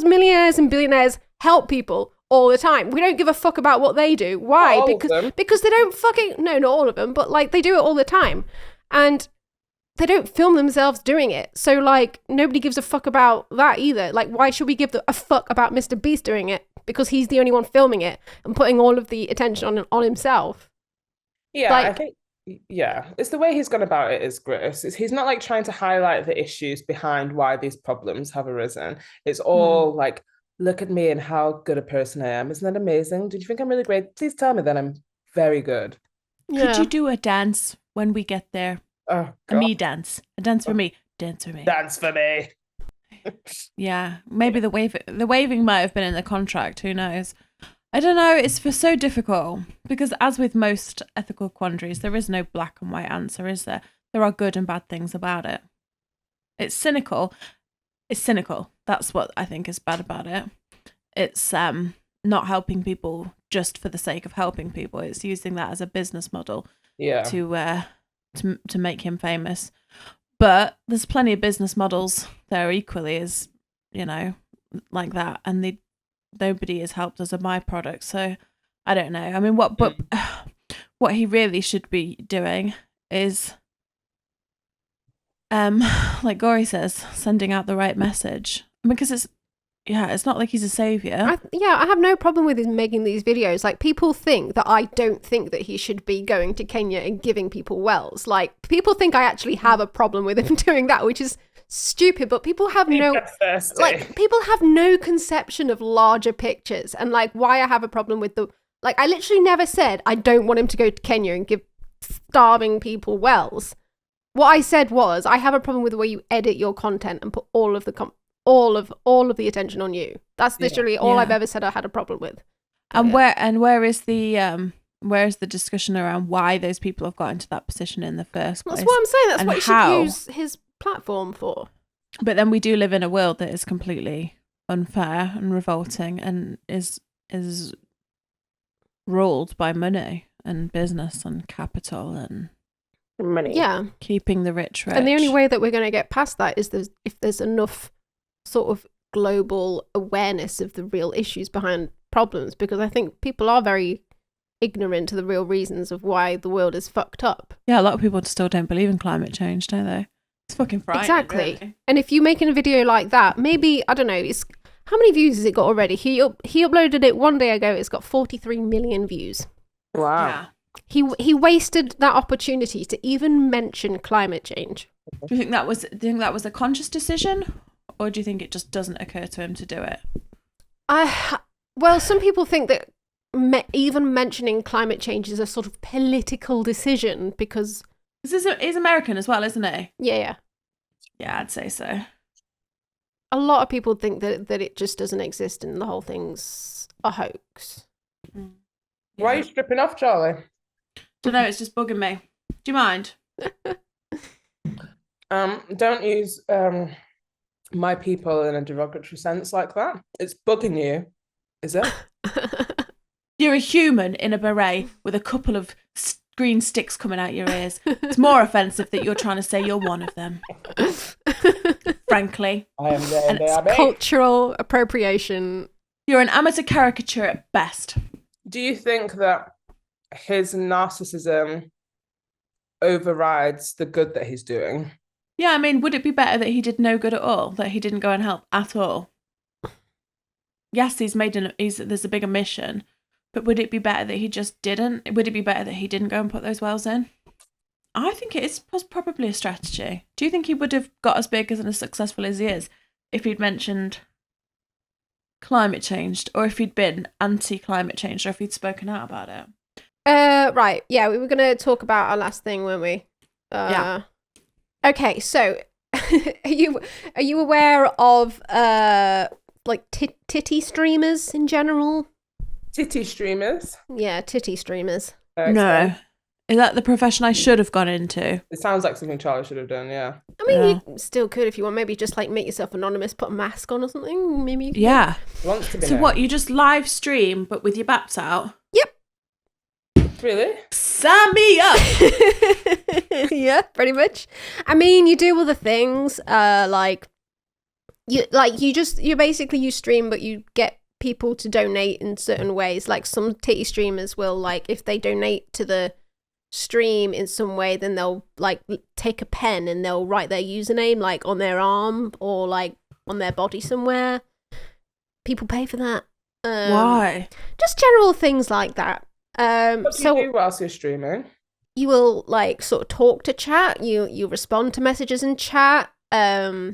millionaires and billionaires help people all the time. We don't give a fuck about what they do. Why? Because they don't fucking, no, not all of them, but like they do it all the time. And they don't film themselves doing it. So like nobody gives a fuck about that either. Like, why should we give a fuck about Mr. Beast doing it? Because he's the only one filming it and putting all of the attention on himself. Yeah, like, I think, yeah, it's the way he's gone about it is gross. He's not like trying to highlight the issues behind why these problems have arisen. It's all like, look at me and how good a person I am. Isn't that amazing? Did you think I'm really great? Please tell me that I'm very good. Yeah. Could you do a dance when we get there? Oh, God. A me dance. A dance for me. Dance for me. Dance for me. Yeah, maybe the waving might have been in the contract. Who knows? I don't know. It's so difficult because, as with most ethical quandaries, there is no black and white answer, is there? There are good and bad things about it. It's cynical. That's what I think is bad about it. It's not helping people just for the sake of helping people. It's using that as a business model. Yeah. To make him famous. But there's plenty of business models there equally as, like that, and nobody has helped as a byproduct. So I don't know. I mean, what he really should be doing is, like Gory says, sending out the right message, because it's not like he's a savior. I have no problem with him making these videos. Like, people think that I don't think that he should be going to Kenya and giving people wells. Like, people think I actually have a problem with him doing that, which is stupid. But people have no conception of larger pictures and like why I have a problem with I literally never said I don't want him to go to Kenya and give starving people wells. What I said was I have a problem with the way you edit your content and put all of the attention on you. That's literally all I've ever said I had a problem with. And where is the discussion around why those people have got into that position in the first place? That's what I'm saying. That's what he should use his platform for. But then we do live in a world that is completely unfair and revolting and is ruled by money and business and capital and money. Yeah. Keeping the rich rich. And the only way that we're going to get past that is if there's enough sort of global awareness of the real issues behind problems, because I think people are very ignorant to the real reasons of why the world is fucked up. Yeah, a lot of people still don't believe in climate change, don't they? It's fucking frightening. Exactly. Really. And if you're making a video like that, maybe, I don't know, how many views has it got already? He uploaded it one day ago. It's got 43 million views. Wow. Yeah. He wasted that opportunity to even mention climate change. Do you think that was a conscious decision, or do you think it just doesn't occur to him to do it? Well, some people think that even mentioning climate change is a sort of political decision because he's American as well, isn't he? Yeah. Yeah, I'd say so. A lot of people think that it just doesn't exist and the whole thing's a hoax. Yeah. Why are you stripping off, Charlie? Don't know, it's just bugging me. Do you mind? Don't use my people in a derogatory sense like that. It's bugging you, is it? You're a human in a beret with a couple of green sticks coming out your ears. It's more offensive that you're trying to say you're one of them. Frankly. I am there, and it's cultural appropriation. You're an amateur caricature at best. Do you think that his narcissism overrides the good that he's doing? Yeah, I mean, would it be better that he did no good at all? That he didn't go and help at all? Yes, there's a bigger mission, but would it be better that he just didn't? Would it be better that he didn't go and put those wells in? I think it was probably a strategy. Do you think he would have got as big and as successful as he is if he'd mentioned climate change, or if he'd been anti-climate change, or if he'd spoken out about it? Right. Yeah, we were going to talk about our last thing, weren't we? Yeah. Okay, so Are you aware of like titty streamers in general? Titty streamers. Yeah, titty streamers. No. Is that the profession I should have gone into? It sounds like something Charlie should have done, yeah. I mean, you still could if you want. Maybe just like make yourself anonymous, put a mask on or something. Maybe. Yeah. Wants to be So known. what? You just live stream, but with your baps out? Yep. Really? Sign me up. Yeah, pretty much. I mean, you do other things. You basically stream, but you get people to donate in certain ways. Like some titty streamers will, like, if they donate to the stream in some way, then they'll like take a pen and they'll write their username like on their arm or like on their body somewhere. People pay for that. Why? Just general things like that. What do you do whilst you're streaming? You will like sort of talk to chat. You respond to messages in chat. Yeah,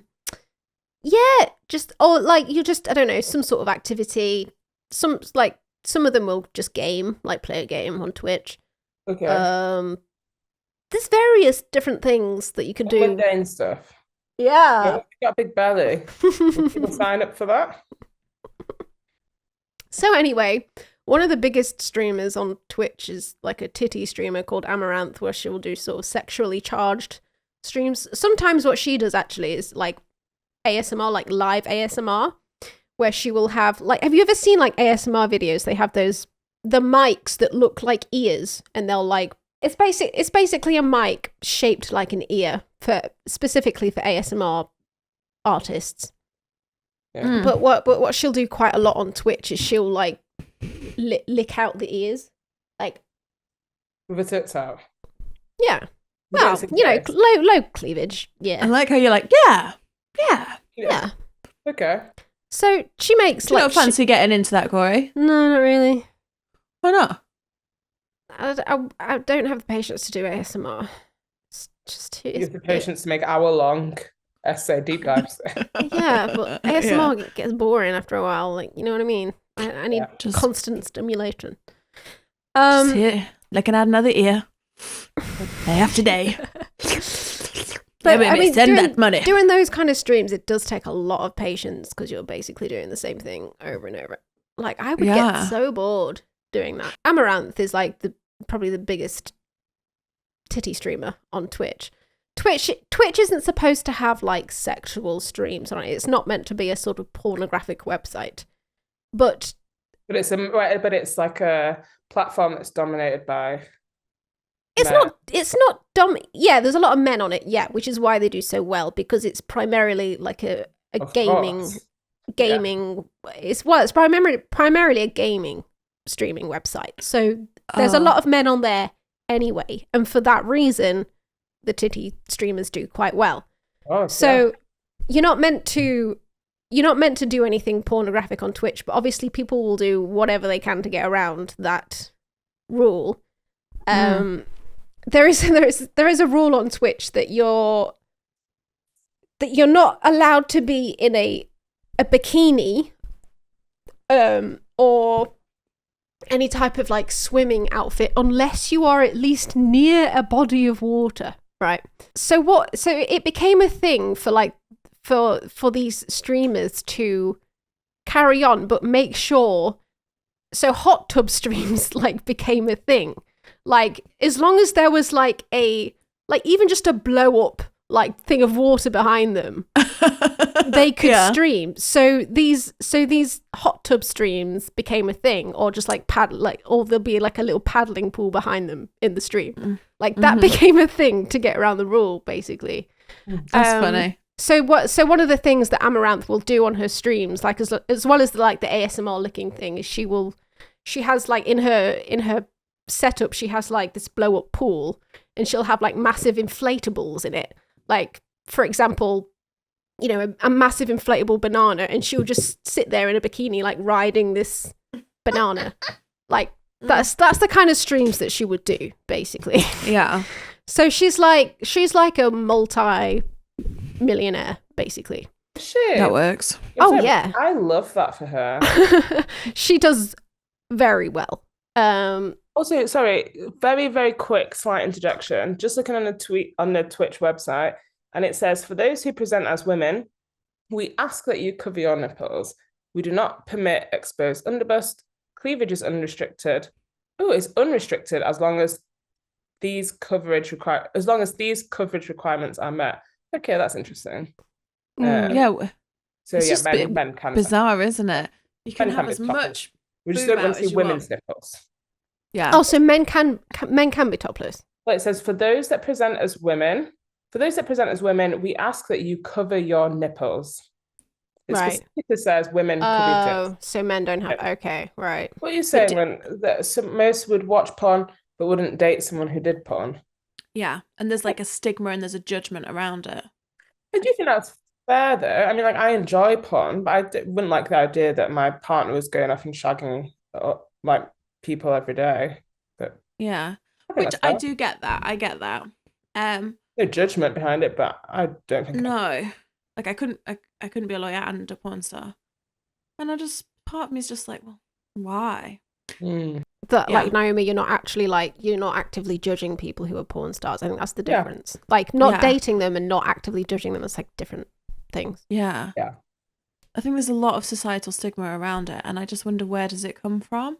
just or like you just I don't know, some sort of activity. Some of them will just game, like play a game on Twitch. Okay. There's various different things that you can do. Mundane stuff. Yeah. You got a big belly. Would people sign up for that? So anyway, one of the biggest streamers on Twitch is like a titty streamer called Amouranth, where she will do sort of sexually charged streams. Sometimes what she does actually is like ASMR, like live ASMR, where she will have like, have you ever seen like ASMR videos? They have the mics that look like ears, and they'll like it's basically a mic shaped like an ear specifically for ASMR artists. Yeah. But what she'll do quite a lot on Twitch is she'll like lick out the ears, like With the tits out. yeah. Well, Basically, you know, yes. low cleavage. I Yeah, like how you're like, yeah. yeah. Okay. So she makes Do you like not fancy getting into that, Corey? no, not really. Why not? I don't have the patience to do ASMR. It's just You have the patience to make hour-long essay deep dives. yeah, but ASMR gets boring after a while. Like, you know what I mean? I need Just- constant stimulation. Just here, looking at another ear. Day after day. But, Yeah, baby, send that money. Doing those kind of streams, it does take a lot of patience because you're basically doing the same thing over and over. Like, I would Yeah. get so bored doing that. Amouranth is like probably the biggest titty streamer on Twitch. Twitch isn't supposed to have like sexual streams on it. It's not meant to be a sort of pornographic website. But it's like a platform that's dominated by it's men. not dumb. Yeah, there's a lot of men on it. Yeah, which is why they do so well, because it's primarily like a Of gaming. course. It's primarily a gaming streaming website. So there's a lot of men on there anyway, and for that reason, the titty streamers do quite well. Oh, So you're not meant to do anything pornographic on Twitch, but obviously people will do whatever they can to get around that rule. There is a rule on Twitch that you're not allowed to be in a bikini or any type of like swimming outfit unless you are at least near a body of water, right? So it became a thing for like for these streamers to carry on but make sure, so hot tub streams like became a thing. Like, as long as there was like even just a blow up like thing of water behind them, they could stream. So these hot tub streams became a thing, or just like or there'll be like a little paddling pool behind them in the stream. Like that became a thing to get around the rule, basically. That's funny. So one of the things that Amouranth will do on her streams, like as well as like the ASMR licking thing, is she has like in her setup, she has like this blow up pool, and she'll have like massive inflatables in it. Like, for example, you know, a massive inflatable banana, and she'll just sit there in a bikini, like riding this banana. Like that's the kind of streams that she would do, basically. Yeah. So she's like a multi-millionaire, basically. Shit. That works. Oh, yeah. I love that for her. She does very well. Also, sorry, very, very quick slight interjection. Just looking on the Twitch website, And it says, for those who present as women, we ask that you cover your nipples. We do not permit exposed underbust. Cleavage is unrestricted. Oh, it's unrestricted as long as these coverage requirements are met. Okay, that's interesting. Yeah. So It's yeah, just men can. Bizarre, isn't it? You can Men have can as be topless. much. We just boob don't want out to as see you women's want. nipples. Yeah. Oh, so men can be topless. Well, it says, for those that present as women, we ask that you cover your nipples. It Right. specifically says women cover your tits. Oh, so men don't have. Okay, right. What are you saying when most would watch porn but wouldn't date someone who did porn? Yeah, and there's like a stigma and there's a judgment around it. I do think that's fair, though. I mean, like, I enjoy porn, but I wouldn't like the idea that my partner was going off and shagging like people every day. But Yeah, I which I do get that. I get that. No judgment behind it, but I don't think. No, like I couldn't be a lawyer and a porn star, and part of me is just like, well, why? That like Naomi, you're not actively judging people who are porn stars. I think that's the difference. Like not dating them and not actively judging them. It's like different things. Yeah. I think there's a lot of societal stigma around it, and I just wonder, where does it come from?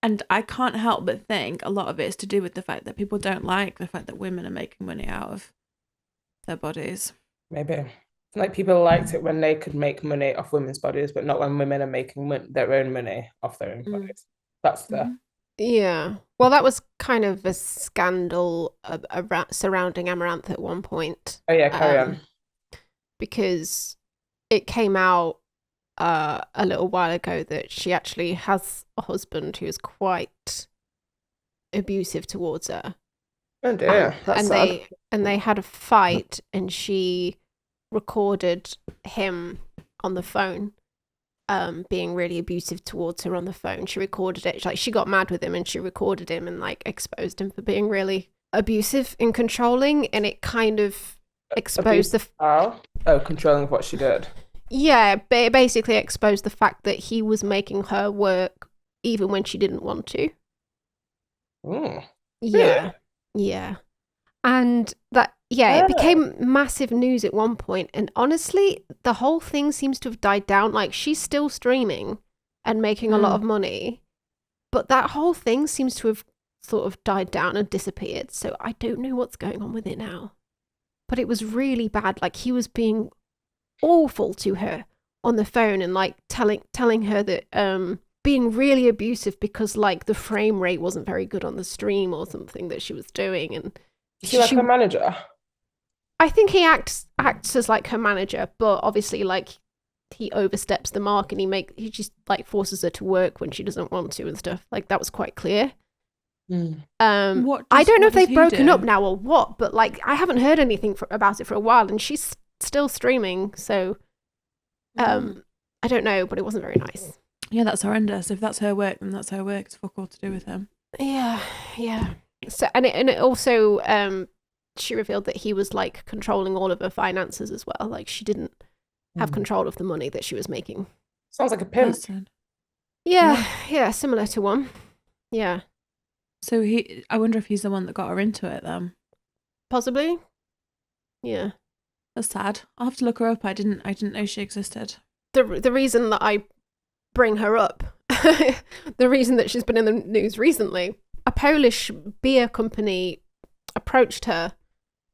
And I can't help but think a lot of it is to do with the fact that people don't like the fact that women are making money out of their bodies. Maybe. Like, people liked it when they could make money off women's bodies, but not when women are making their own money off their own bodies. That's the... Yeah. Well, that was kind of a scandal surrounding Amouranth at one point. Oh yeah, carry on. Because it came out a little while ago that she actually has a husband who is quite abusive towards her. Oh dear. And they had a fight, and she recorded him on the phone being really abusive towards her on the phone. She recorded it, like she got mad with him and she recorded him and like exposed him for being really abusive and controlling, and it kind of exposed controlling of what she did. Yeah, but it basically exposed the fact that he was making her work even when she didn't want to. Yeah. And that, it became massive news at one point. And honestly, the whole thing seems to have died down. Like, she's still streaming and making a lot of money, but that whole thing seems to have sort of died down and disappeared. So I don't know what's going on with it now. But it was really bad. Like, he was being awful to her on the phone and like telling her that being really abusive because like the frame rate wasn't very good on the stream or something that she was doing. And is she like her manager? I think he acts as like her manager, but obviously like he oversteps the mark and he just like forces her to work when she doesn't want to and stuff. Like, that was quite clear. I don't know if they've broken up now or what, but like I haven't heard anything about it for a while, and she's still streaming, so I don't know, but it wasn't very nice. Yeah, that's horrendous. If that's her work, then that's her work. It's fuck all to do with him. Yeah. So and it also she revealed that he was like controlling all of her finances as well. Like, she didn't have control of the money that she was making. Sounds like a pimp. Yeah, similar to one. Yeah. So I wonder if he's the one that got her into it then. Possibly. Yeah. That's sad. I'll have to look her up. I didn't know she existed. The reason that I bring her up, the reason that she's been in the news recently, a Polish beer company approached her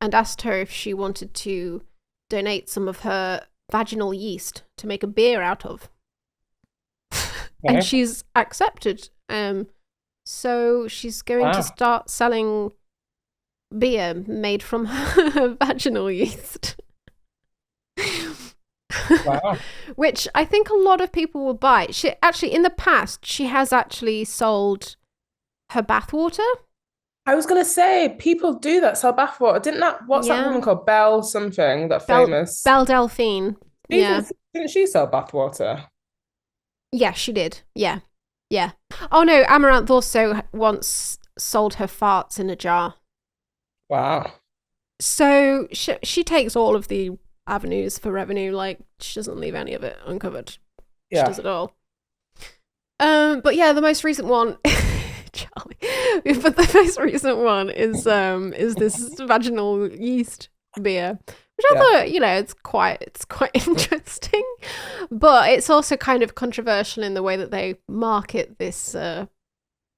and asked her if she wanted to donate some of her vaginal yeast to make a beer out of. And she's accepted. So she's going to start selling beer made from her vaginal yeast. Wow. Which I think a lot of people will buy. She actually, in the past, she has actually sold her bathwater. I was gonna say, people do that, sell bathwater. What's that woman called? Belle something, famous? Belle Delphine. Didn't she sell bathwater? Yeah, she did. Yeah. Oh no, Amouranth also once sold her farts in a jar. Wow. So she takes all of the avenues for revenue. Like, she doesn't leave any of it uncovered. She does it all. But yeah, the most recent one, Charlie. But the most recent one is this vaginal yeast. beer, which I thought, it's quite interesting, but it's also kind of controversial in the way that they market this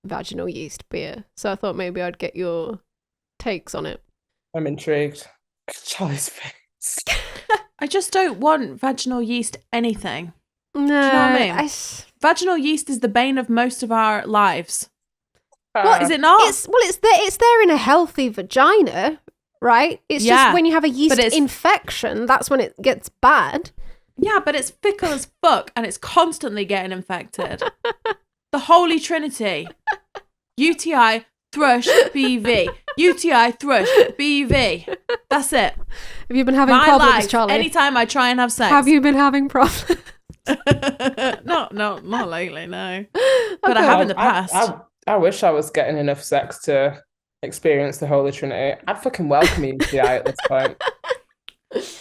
vaginal yeast beer. So I thought maybe I'd get your takes on it. I'm intrigued. Charlie's face. I just don't want vaginal yeast anything. No, Do you know what I mean? Vaginal yeast is the bane of most of our lives. What is it not? It's there in a healthy vagina, right? It's just when you have a yeast infection, that's when it gets bad. Yeah, but it's fickle as fuck and it's constantly getting infected. The Holy Trinity. UTI, thrush, BV. UTI, thrush, BV. That's it. Have you been having My problems, life, Charlie? anytime I try and have sex. Have you been having problems? No, not lately, no. But I have in the past. I wish I was getting enough sex to experience the Holy Trinity. I'd fucking welcome UTI at this point.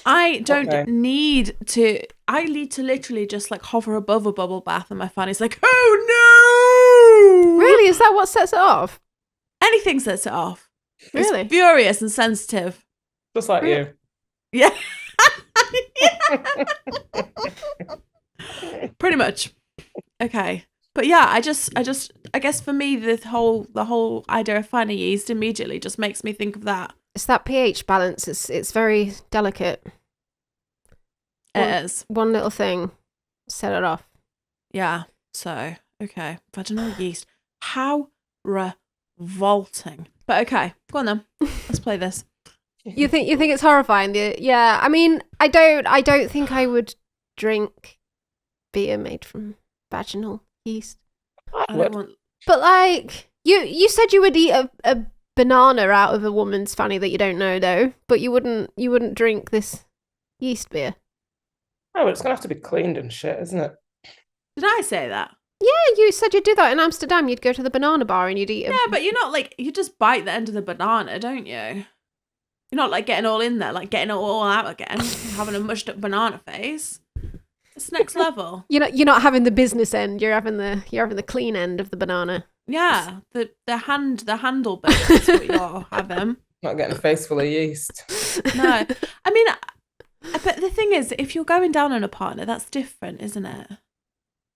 I don't need to. I need to literally just like hover above a bubble bath, and my fanny's like, oh no! Really? Is that what sets it off? Anything sets it off. Really? It's furious and sensitive. Just like you. Yeah. Pretty much. Okay. But yeah, I guess for me the whole idea of fanny yeast immediately just makes me think of that. It's that pH balance. It's very delicate. It is. One little thing set it off. Yeah. So, okay. Vaginal yeast. How revolting. But okay, go on then. Let's play this. You think it's horrifying? Yeah. I mean, I don't think I would drink beer made from vaginal yeast. But like you said you would eat a banana out of a woman's fanny that you don't know though, but you wouldn't drink this yeast beer. Oh, it's gonna have to be cleaned and shit, isn't it? Did I say that? Yeah, you said you'd do that in Amsterdam. You'd go to the banana bar and you'd eat it. Yeah, but you're not like, you just bite the end of the banana, don't you? You're not like getting all in there, like getting it all out again, having a mushed up banana face. It's next level. You're not having the business end. You're having the clean end of the banana. Yeah, the handle bit is what you're having. Not getting a face full of yeast. No, I mean, but the thing is, if you're going down on a partner, that's different, isn't it?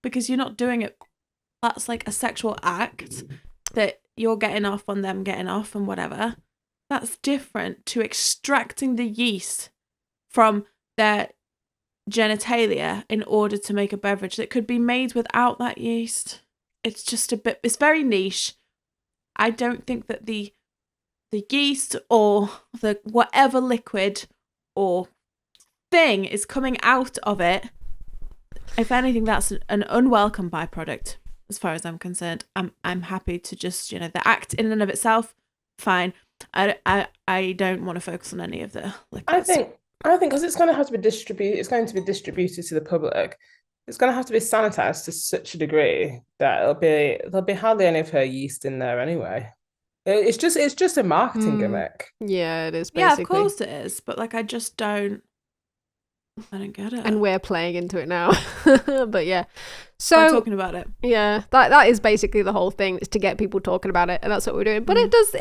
Because you're not doing it. That's like a sexual act that you're getting off on them getting off and whatever. That's different to extracting the yeast from their genitalia in order to make a beverage that could be made without that yeast. It's just it's very niche. I don't think that the yeast or the whatever liquid or thing is coming out of it, if anything, that's an unwelcome byproduct as far as I'm concerned. I'm happy to just, the act in and of itself, fine. I don't want to focus on any of the liquids. I think because it's going to have to be distributed to the public. It's going to have to be sanitized to such a degree that there'll be hardly any of her yeast in there anyway. It's just a marketing gimmick. Yeah, it is. Yeah, basically. of course it is. But like, I don't get it. And we're playing into it now. But yeah, so I'm talking about it. Yeah, that is basically the whole thing, is to get people talking about it, and that's what we're doing. But it does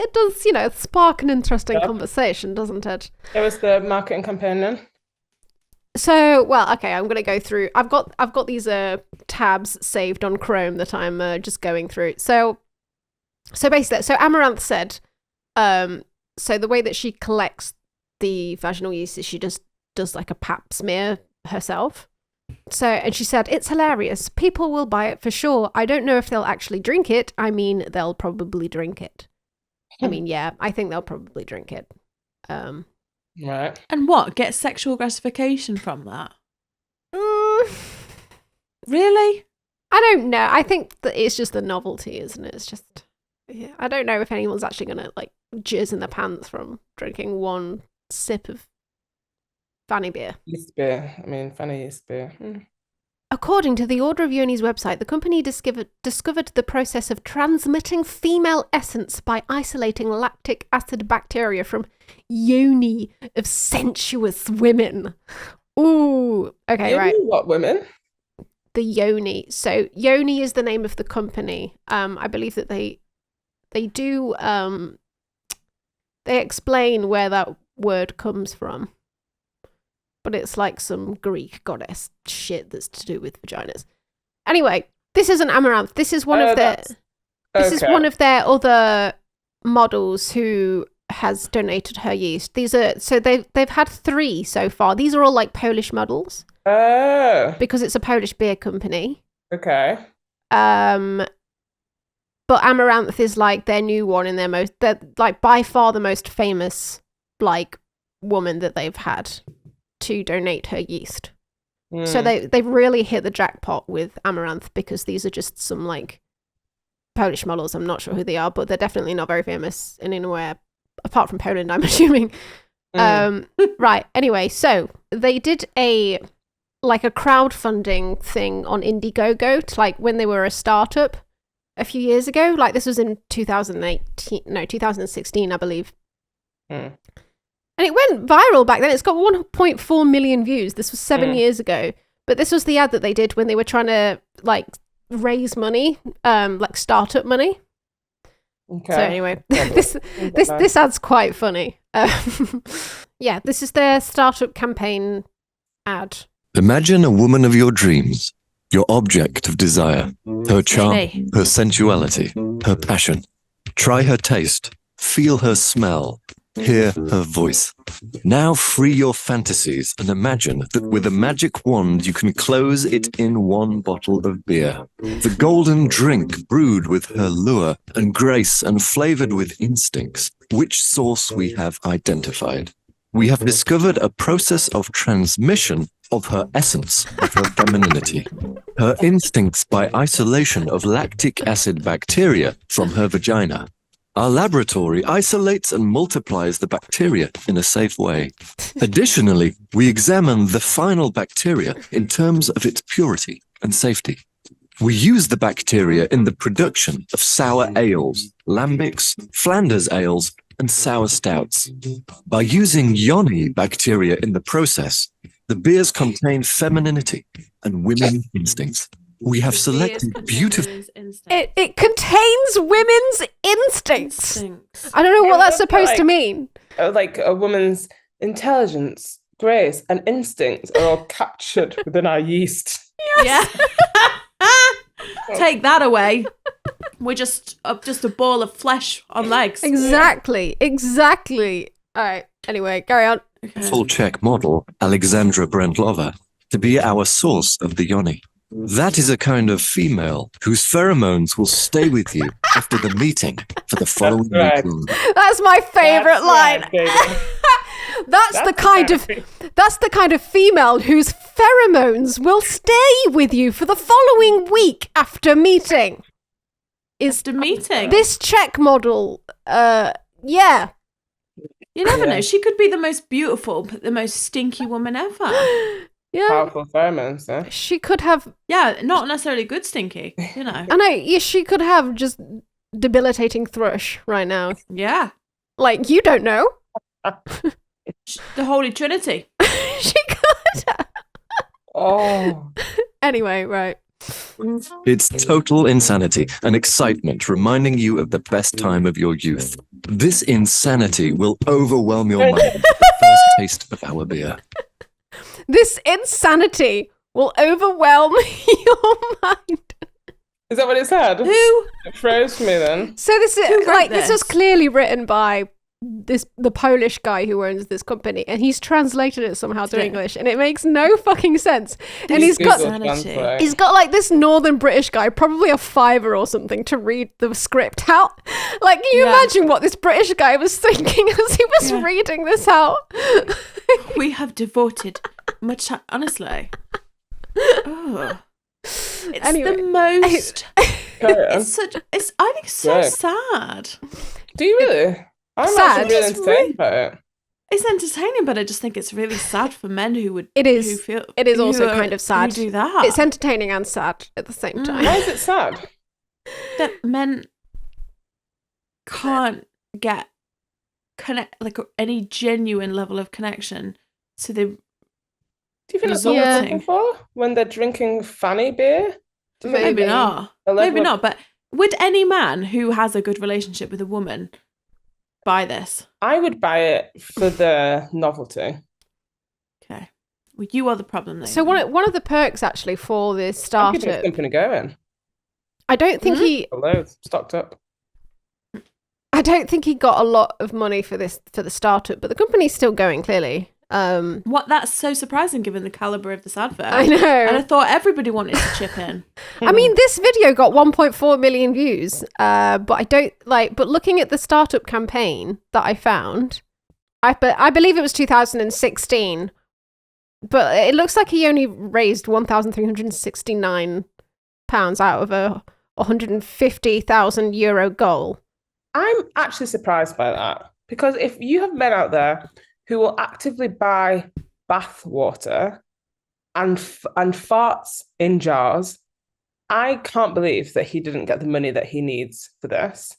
spark an interesting conversation, doesn't it? It was the marketing campaign then. So, well, okay, I'm going to go through. I've got these tabs saved on Chrome that I'm just going through. So basically, Amouranth said, so the way that she collects the vaginal yeast is she just does like a pap smear herself. So, and she said, it's hilarious. People will buy it for sure. I don't know if they'll actually drink it. I mean, they'll probably drink it. I mean, yeah, I think they'll probably drink it. Right. And what? Get sexual gratification from that? Really? I don't know. I think that it's just the novelty, isn't it? It's just, yeah. I don't know if anyone's actually going to like jizz in their pants from drinking one sip of fanny beer. Yeast beer. I mean, fanny yeast beer. According to the Order of Yoni's website, the company discovered the process of transmitting female essence by isolating lactic acid bacteria from yoni of sensuous women. Ooh, okay, right. What women? The yoni. So yoni is the name of the company. I believe that they do. They explain where that word comes from. But it's like some Greek goddess shit that's to do with vaginas. Anyway, this isn't Amouranth. This is one of their. This is one of their other models who has donated her yeast. These are they've had 3 so far. These are all like Polish models. Oh. Because it's a Polish beer company. Okay. But Amouranth is like their new one and they're like by far the most famous like woman that they've had to donate her yeast. So they've really hit the jackpot with Amouranth because these are just some like Polish models. I'm not sure who they are, but they're definitely not very famous in anywhere apart from Poland, I'm assuming. Right. Anyway, so they did a crowdfunding thing on Indiegogo to like when they were a startup a few years ago. Like this was in 2016, I believe. And it went viral back then. It's got 1.4 million views. This was 7 years ago. But this was the ad that they did when they were trying to like raise money, like startup money. Okay. So anyway, this ad's quite funny. Yeah, this is their startup campaign ad. Imagine a woman of your dreams, your object of desire, her charm, her sensuality, her passion. Try her taste, feel her smell, hear her voice. Now free your fantasies and imagine that with a magic wand you can close it in one bottle of beer. The golden drink brewed with her lure and grace and flavored with instincts, which source we have identified. We have discovered a process of transmission of her essence, of her femininity, her instincts by isolation of lactic acid bacteria from her vagina. Our laboratory isolates and multiplies the bacteria in a safe way. Additionally, we examine the final bacteria in terms of its purity and safety. We use the bacteria in the production of sour ales, lambics, Flanders ales, and sour stouts. By using yoni bacteria in the process, the beers contain femininity and women's instincts. We have selected beautiful... It contains women's instincts. I don't know what that's supposed to mean. Like a woman's intelligence, grace, and instincts are all captured within our yeast. Yes. Yeah. Take that away. We're just a ball of flesh on legs. Exactly. All right. Anyway, carry on. Full check model, Alexandra Brendlova, to be our source of the yoni. That is a kind of female whose pheromones will stay with you after the meeting for the following week. That's my favorite line. That's the kind of female whose pheromones will stay with you for the following week after meeting. This check model, yeah. You never know. She could be the most beautiful, but the most stinky woman ever. Yeah. Powerful pheromones, eh? She could have... Yeah, not necessarily good stinky, you know. I know, yeah, she could have just debilitating thrush right now. Yeah. Like, you don't know. The Holy Trinity. She could. Oh. Anyway, right. It's total insanity and excitement reminding you of the best time of your youth. This insanity will overwhelm your mind with the first taste of our beer. This insanity will overwhelm your mind. Is that what it said? Who? It froze me then. So this is like this was clearly written by the Polish guy who owns this company, and he's translated it somehow to English, and it makes no fucking sense. And he's got like this northern British guy, probably a fiver or something, to read the script out. Like, can you imagine what this British guy was thinking as he was reading this out? We have devoted much time, honestly. Oh. It's anyway, the most. I think it's so sad. Do you really? I'm sad. actually really entertained by it. It's entertaining, but I just think it's really sad for men who would. It is also kind of sad. Who do that. It's entertaining and sad at the same time. Why is it sad? That men can't get any genuine level of connection, so they. Do you think that's what they're looking for when they're drinking fanny beer? Maybe not. Maybe not. But would any man who has a good relationship with a woman buy this? I would buy it for the novelty. Okay. Well, you are the problem then. So one of the perks actually for this I'm startup, keeping this company going. I don't think Loads stocked up. I don't think he got a lot of money for the startup, but the company's still going clearly. That's so surprising given the caliber of this advert. I know. And I thought everybody wanted to chip in. I mean, this video got 1.4 million views, but I don't but looking at the startup campaign that I found, I believe it was 2016, but it looks like he only raised £1,369 out of a €150,000 goal. I'm actually surprised by that, because if you have men out there who will actively buy bath water and farts in jars, I can't believe that he didn't get the money that he needs for this.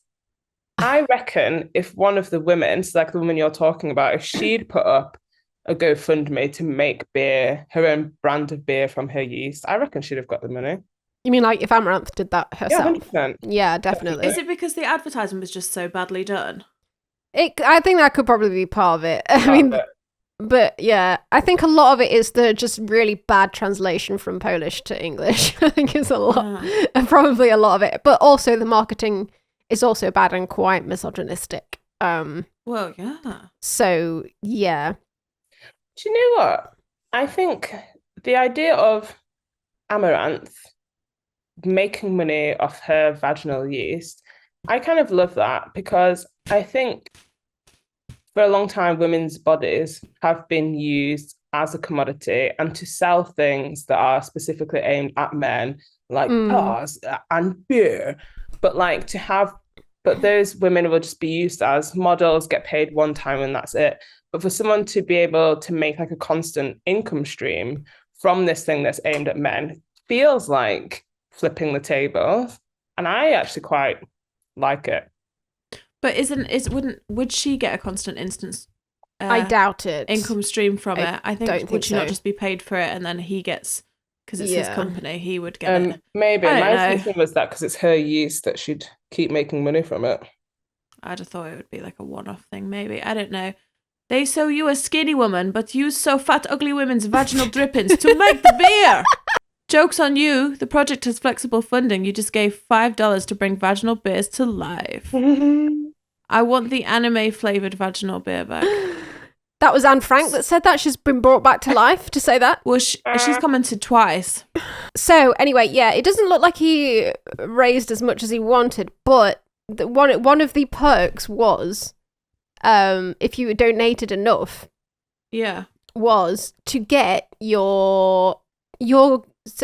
I reckon if one of the women, so like the woman you're talking about, if she'd put up a GoFundMe to make beer, her own brand of beer from her yeast, I reckon she'd have got the money. You mean like if Amouranth did that herself? Yeah, 100%. Yeah, definitely. Is it because the advertisement was just so badly done? I think that could probably be part of it. I mean, but yeah, I think a lot of it is the just really bad translation from Polish to English. I think it's a lot, probably a lot of it. But also the marketing is also bad and quite misogynistic. Well, yeah. So yeah. Do you know what? I think the idea of Amouranth making money off her vaginal yeast, I kind of love that, because I think for a long time women's bodies have been used as a commodity and to sell things that are specifically aimed at men, like bars and beer, but those women will just be used as models, get paid one time and that's it. But for someone to be able to make like a constant income stream from this thing that's aimed at men feels like flipping the tables, and I actually quite like it. But would she get a constant instance? I doubt it. Income stream from it. I think would she not so. just be paid for it and then he gets, because it's his company, he would get it. Maybe my thinking was that because it's her yeast that she'd keep making money from it. I'd have thought it would be like a one-off thing. Maybe, I don't know. They sew you a skinny woman, but you sew fat, ugly women's vaginal drippings to make the beer. Joke's on you. The project has flexible funding. You just gave $5 to bring vaginal beers to life. I want the anime-flavoured vaginal beer back. That was Anne Frank that said that. She's been brought back to life to say that. Well, she's commented twice. So, anyway, yeah, it doesn't look like he raised as much as he wanted, but one of the perks was, if you donated enough, was to get your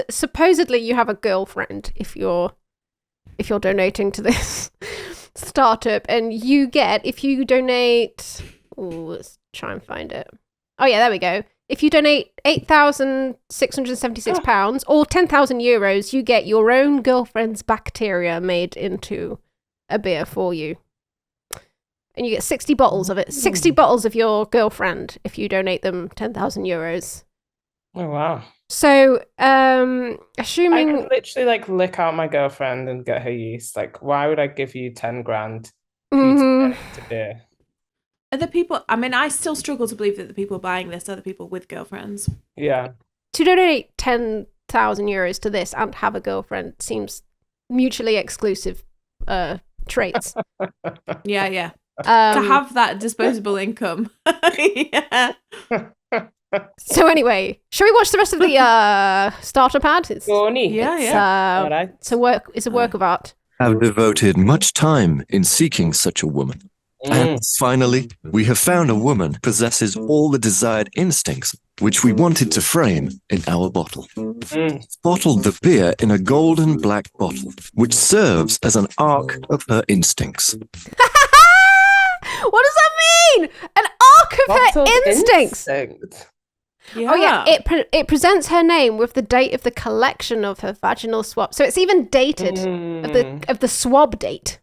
supposedly you have a girlfriend if you're donating to this startup, and you get, if you donate, let's try and find it. Oh yeah, there we go. If you donate £8,676 or €10,000, you get your own girlfriend's bacteria made into a beer for you. And you get 60 bottles of it. 60 bottles of your girlfriend if you donate them €10,000. Oh, wow. So, assuming... I could literally, like, lick out my girlfriend and get her yeast. Like, why would I give you 10 grand to beer? Are the people... I mean, I still struggle to believe that the people buying this are the people with girlfriends. Yeah. To donate €10,000 to this and have a girlfriend seems mutually exclusive traits. Yeah. To have that disposable income. Yeah. So anyway, shall we watch the rest of the startup ad? It's a work of art. Have devoted much time in seeking such a woman. And finally, we have found a woman who possesses all the desired instincts which we wanted to frame in our bottle. Bottled the beer in a golden black bottle, which serves as an arc of her instincts. What does that mean? An arc of her instincts? Yeah. Oh yeah, it presents her name with the date of the collection of her vaginal swab. So it's even dated of the swab date.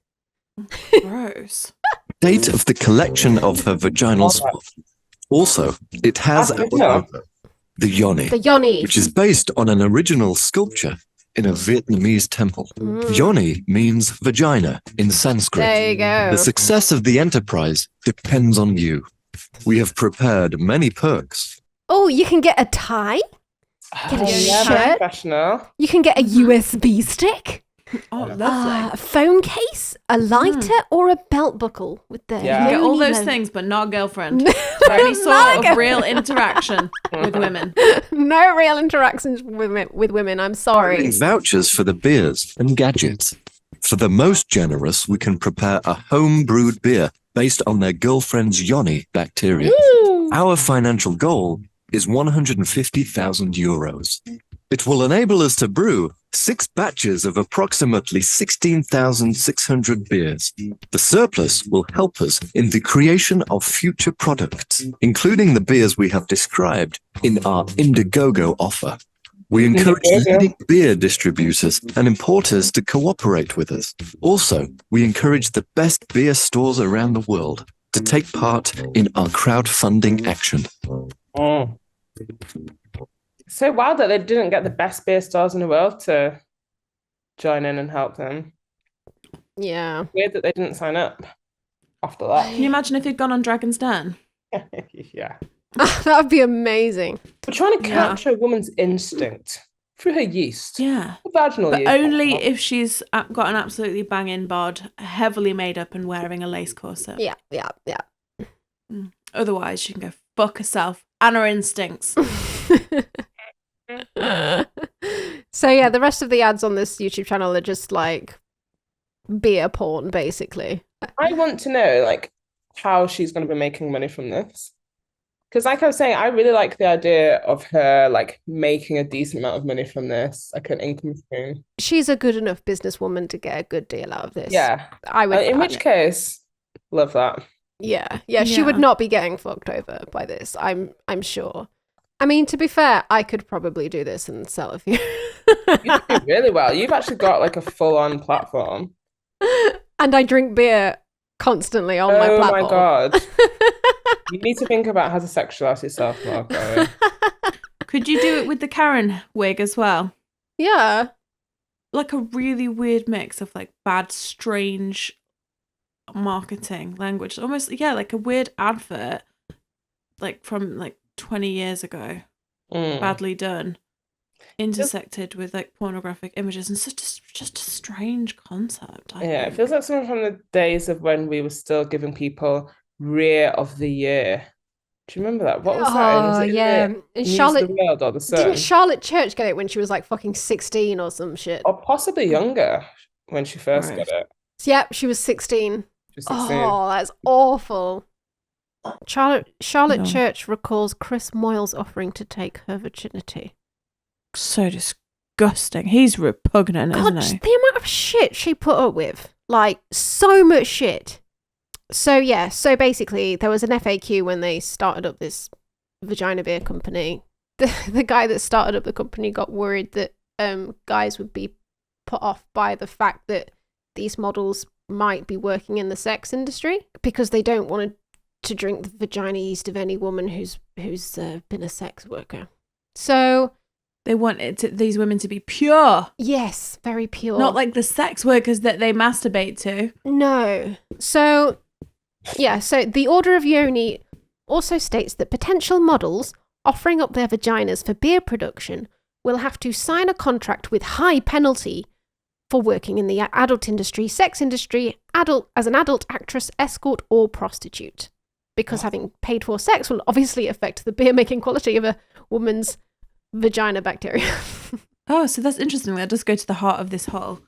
Gross. Date of the collection of her vaginal swab. Also, it has the yoni. The yoni, which is based on an original sculpture in a Vietnamese temple. Yoni means vagina in Sanskrit. There you go. The success of the enterprise depends on you. We have prepared many perks. Oh, you can get a tie. Get a shirt. Professional. You can get a USB stick. Oh, lovely. A phone case, a lighter, or a belt buckle with the. You can get all those things, but not a girlfriend. Any sort of real interaction with women. No real interactions with women. I'm sorry. Vouchers for the beers and gadgets. For the most generous, we can prepare a home-brewed beer based on their girlfriend's yoni bacteria. Our financial goal is 150,000 euros. It will enable us to brew 6 batches of approximately 16,600 beers. The surplus will help us in the creation of future products, including the beers we have described in our Indiegogo offer. We encourage leading beer distributors and importers to cooperate with us. Also, we encourage the best beer stores around the world to take part in our crowdfunding action. Mm. So wild that they didn't get the best beer stores in the world to join in and help them. Yeah. Weird that they didn't sign up after that. Can you imagine if he'd gone on Dragon's Den? Yeah. That would be amazing. We're trying to capture a woman's instinct through her yeast. Yeah. Vaginal But yeast. only if she's got an absolutely banging bod, heavily made up and wearing a lace corset. Yeah. Otherwise, she can go fuck herself and her instincts. So yeah, the rest of the ads on this YouTube channel are just like beer porn, basically. I want to know, like, how she's going to be making money from this. Because like I was saying, I really like the idea of her, like, making a decent amount of money from this, like an income stream. She's a good enough businesswoman to get a good deal out of this. Yeah. I would. In which case, love that. Yeah, she would not be getting fucked over by this. I'm sure. I mean, to be fair, I could probably do this and sell a few. You do really well. You've actually got like a full-on platform. And I drink beer constantly on my platform. Oh my God. You need to think about how to sexualize yourself more, Chloe. Could you do it with the Karen wig as well? Yeah. Like a really weird mix of like bad, strange marketing language. Almost, like a weird advert, like from like 20 years ago. Badly done. Intersected with like pornographic images and just a strange concept. I think. It feels like something from the days of when we were still giving people Rear of the Year. Do you remember that? What was that? Was it in News Charlotte, of the World or the Sun? didn't Charlotte Church get it when she was like fucking 16 or some shit? Or possibly younger when she first got it. Yep, she was 16. She was 16. Oh, that's awful. Charlotte Church recalls Chris Moyles offering to take her virginity. So disgusting. He's repugnant, isn't he? The amount of shit she put up with. Like, so much shit. So basically, there was an FAQ when they started up this vagina beer company. The guy that started up the company got worried that guys would be put off by the fact that these models might be working in the sex industry because they don't want to drink the vagina yeast of any woman who's been a sex worker. So they want these women to be pure. Yes, very pure. Not like the sex workers that they masturbate to. No. So the Order of Yoni also states that potential models offering up their vaginas for beer production will have to sign a contract with high penalty for working in the adult industry, sex industry, as an adult actress, escort, or prostitute. Because having paid for sex will obviously affect the beer-making quality of a woman's vagina bacteria. Oh, so that's interesting. That does go to the heart of this whole,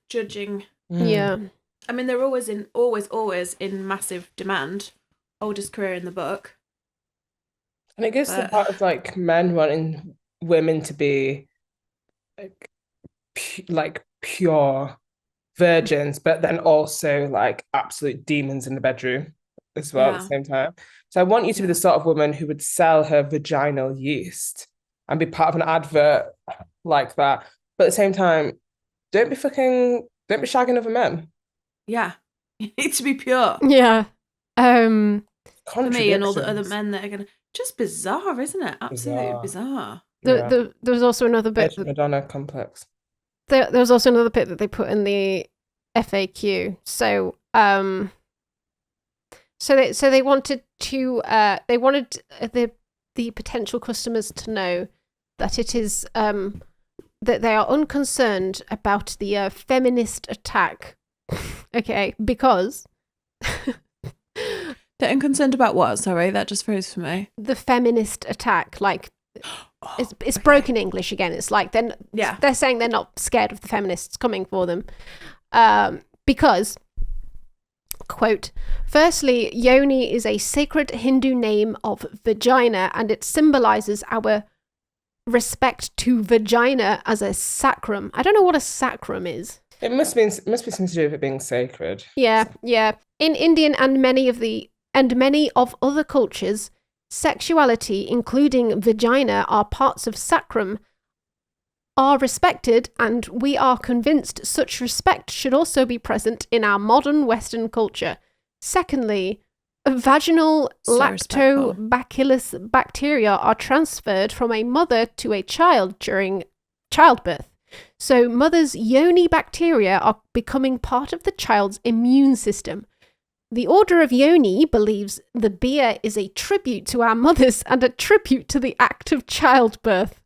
judging. Yeah. I mean, they're always in massive demand. Oldest career in the book. And it goes to the part of like men wanting women to be like pure virgins, but then also like absolute demons in the bedroom as well at the same time. So I want you to be the sort of woman who would sell her vaginal yeast and be part of an advert like that. But at the same time, don't be shagging other men. Yeah. You need to be pure. Yeah. For me and all the other men that are going to... Just bizarre, isn't it? Absolutely bizarre. There was also another bit. Madonna complex. There was also another bit that they put in the FAQ. So they wanted the potential customers to know that it is that they are unconcerned about the feminist attack. Okay, because they're unconcerned about what? Sorry, that just froze for me. The feminist attack, like it's broken English again. It's like they're saying they're not scared of the feminists coming for them, because, quote, firstly, yoni is a sacred Hindu name of vagina, and it symbolizes our respect to vagina as a sacrum. I don't know what a sacrum is. It must be something to do with it being sacred. Yeah. In Indian and many of other cultures, sexuality, including vagina, are parts of sacrum, are respected, and we are convinced such respect should also be present in our modern Western culture. Secondly, vaginal lactobacillus bacteria are transferred from a mother to a child during childbirth. So mother's yoni bacteria are becoming part of the child's immune system. The Order of Yoni believes the beer is a tribute to our mothers and a tribute to the act of childbirth.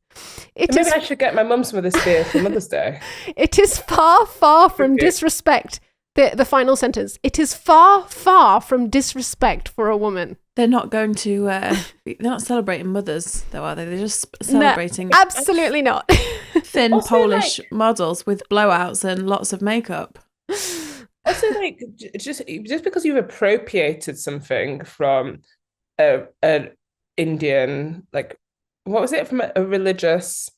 Maybe I should get my mum some of this beer for Mother's Day. It is far, far from disrespect. The final sentence. It is far, far from disrespect for a woman. They're not going to, they're not celebrating mothers, though, are they? They're just celebrating... No, absolutely not. Thin also, Polish models with blowouts and lots of makeup. Also, like, just because you've appropriated something from an Indian, like, what was it, from a religious...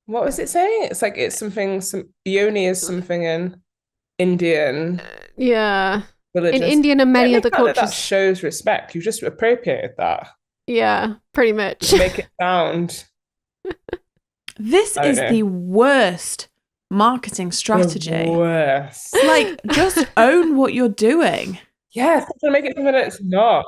What was it saying? It's like it's something... Yoni is something in Indian... yeah. Religious. In Indian and many other cultures. That shows respect. You just appropriated that. Yeah, pretty much. Just make it sound. This is the worst marketing strategy. The worst. Like, just own what you're doing. Yeah, stop trying to make it something that it's not.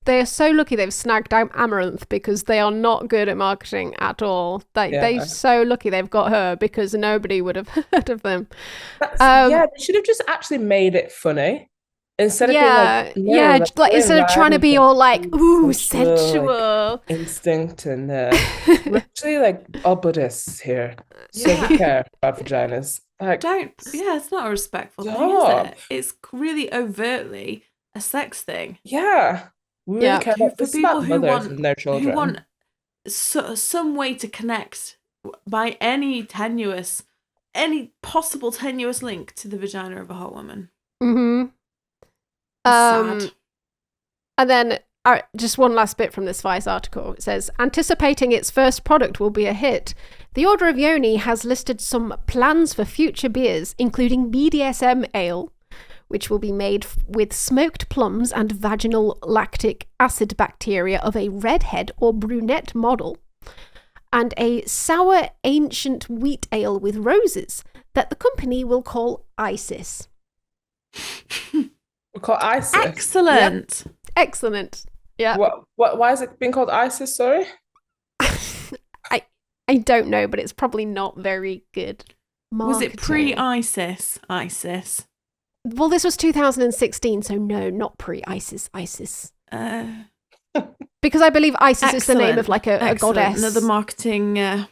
They are so lucky they've snagged out Amouranth, because they are not good at marketing at all. They're so lucky they've got her, because nobody would have heard of them. They should have just actually made it funny. Instead of being like, instead of trying to be all like, ooh, sensual, like, instinct, and we're actually like all Buddhists here, so we care about vaginas. Like, it's not a respectful thing, is it? It's really overtly a sex thing. Yeah, we really care about for people who want and their children. Who want some way to connect by any possible tenuous link to the vagina of a whole woman. Mm-hmm. Sad. And then just one last bit from this Vice article. It says, anticipating its first product will be a hit, the Order of Yoni has listed some plans for future beers, including BDSM ale, which will be made with smoked plums and vaginal lactic acid bacteria of a redhead or brunette model, and a sour ancient wheat ale with roses that the company will call ISIS. We'll call ISIS. Excellent. Yep. Excellent. Yeah. What? Why is it being called ISIS? Sorry. I don't know, but it's probably not very good marketing. Was it pre-ISIS? ISIS. Well, this was 2016, so no, not pre-ISIS. Because I believe ISIS is the name of like a goddess. Another marketing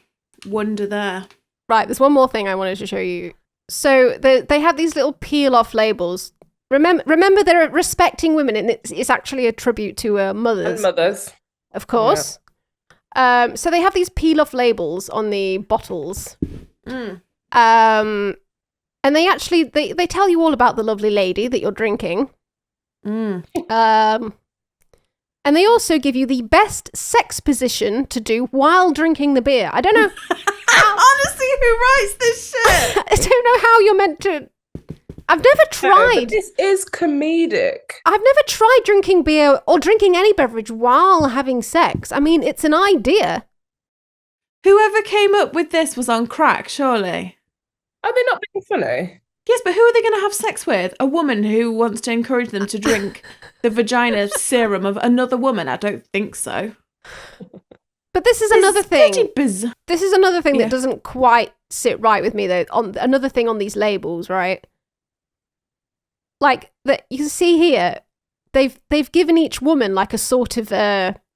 wonder there. Right. There's one more thing I wanted to show you. So they have these little peel-off labels. Remember, they're respecting women, and it's actually a tribute to mothers. And mothers. Of course. Yeah. So they have these peel-off labels on the bottles. Mm. And they actually, they tell you all about the lovely lady that you're drinking. Mm. And they also give you the best sex position to do while drinking the beer. I don't know. Honestly, who writes this shit? I don't know how you're meant to... I've never tried. No, but this is comedic. I've never tried drinking beer or drinking any beverage while having sex. I mean, it's an idea. Whoever came up with this was on crack, surely. Are they not being funny? Yes, but who are they going to have sex with? A woman who wants to encourage them to drink the vagina serum of another woman? I don't think so. But this is another thing. Pretty bizarre. This is another thing Yeah. that doesn't quite sit right with me, though. On another thing on these labels, right? Like that, you can see here, they've given each woman like a sort of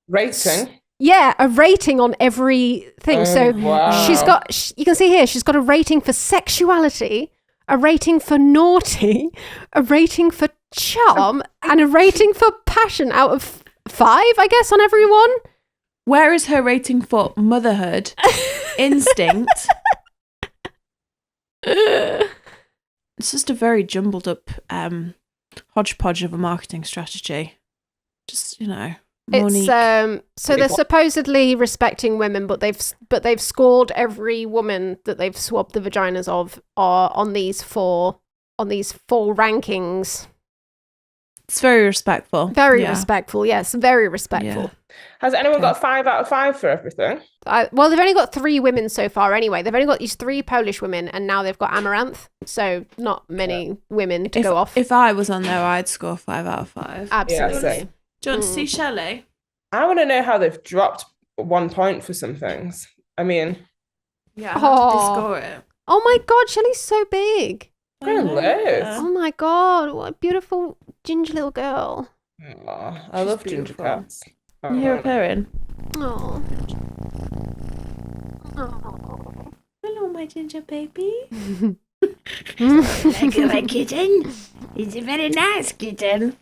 Rating. a rating on everything. So wow. she's got. You can see here, she's got a rating for sexuality, a rating for naughty, a rating for charm, and a rating for passion out of 5, I guess, on everyone. Where is her rating for motherhood, instinct? It's just a very jumbled up hodgepodge of a marketing strategy. Just, money. It's so they're supposedly respecting women, but they've scored every woman that they've swabbed the vaginas of on these four rankings. It's very respectful. Very respectful, yes, very respectful. Yeah. Has anyone got 5 out of 5 for everything? Well, they've only got 3 women so far anyway. They've only got these 3 Polish women, and now they've got Amouranth, so not many women to go off. If I was on there, I'd score 5 out of 5. Absolutely. same. Do you want to see Shelley? I want to know how they've dropped 1 point for some things. I mean, Yeah, how did they score it? Oh my God, Shelley's so big. hello. Oh my God, what a beautiful ginger little girl. Aw, I love ginger beautiful. cats. Can you hear her purring? Oh. Hello, my ginger baby. Like my kitten. It's a very nice kitten.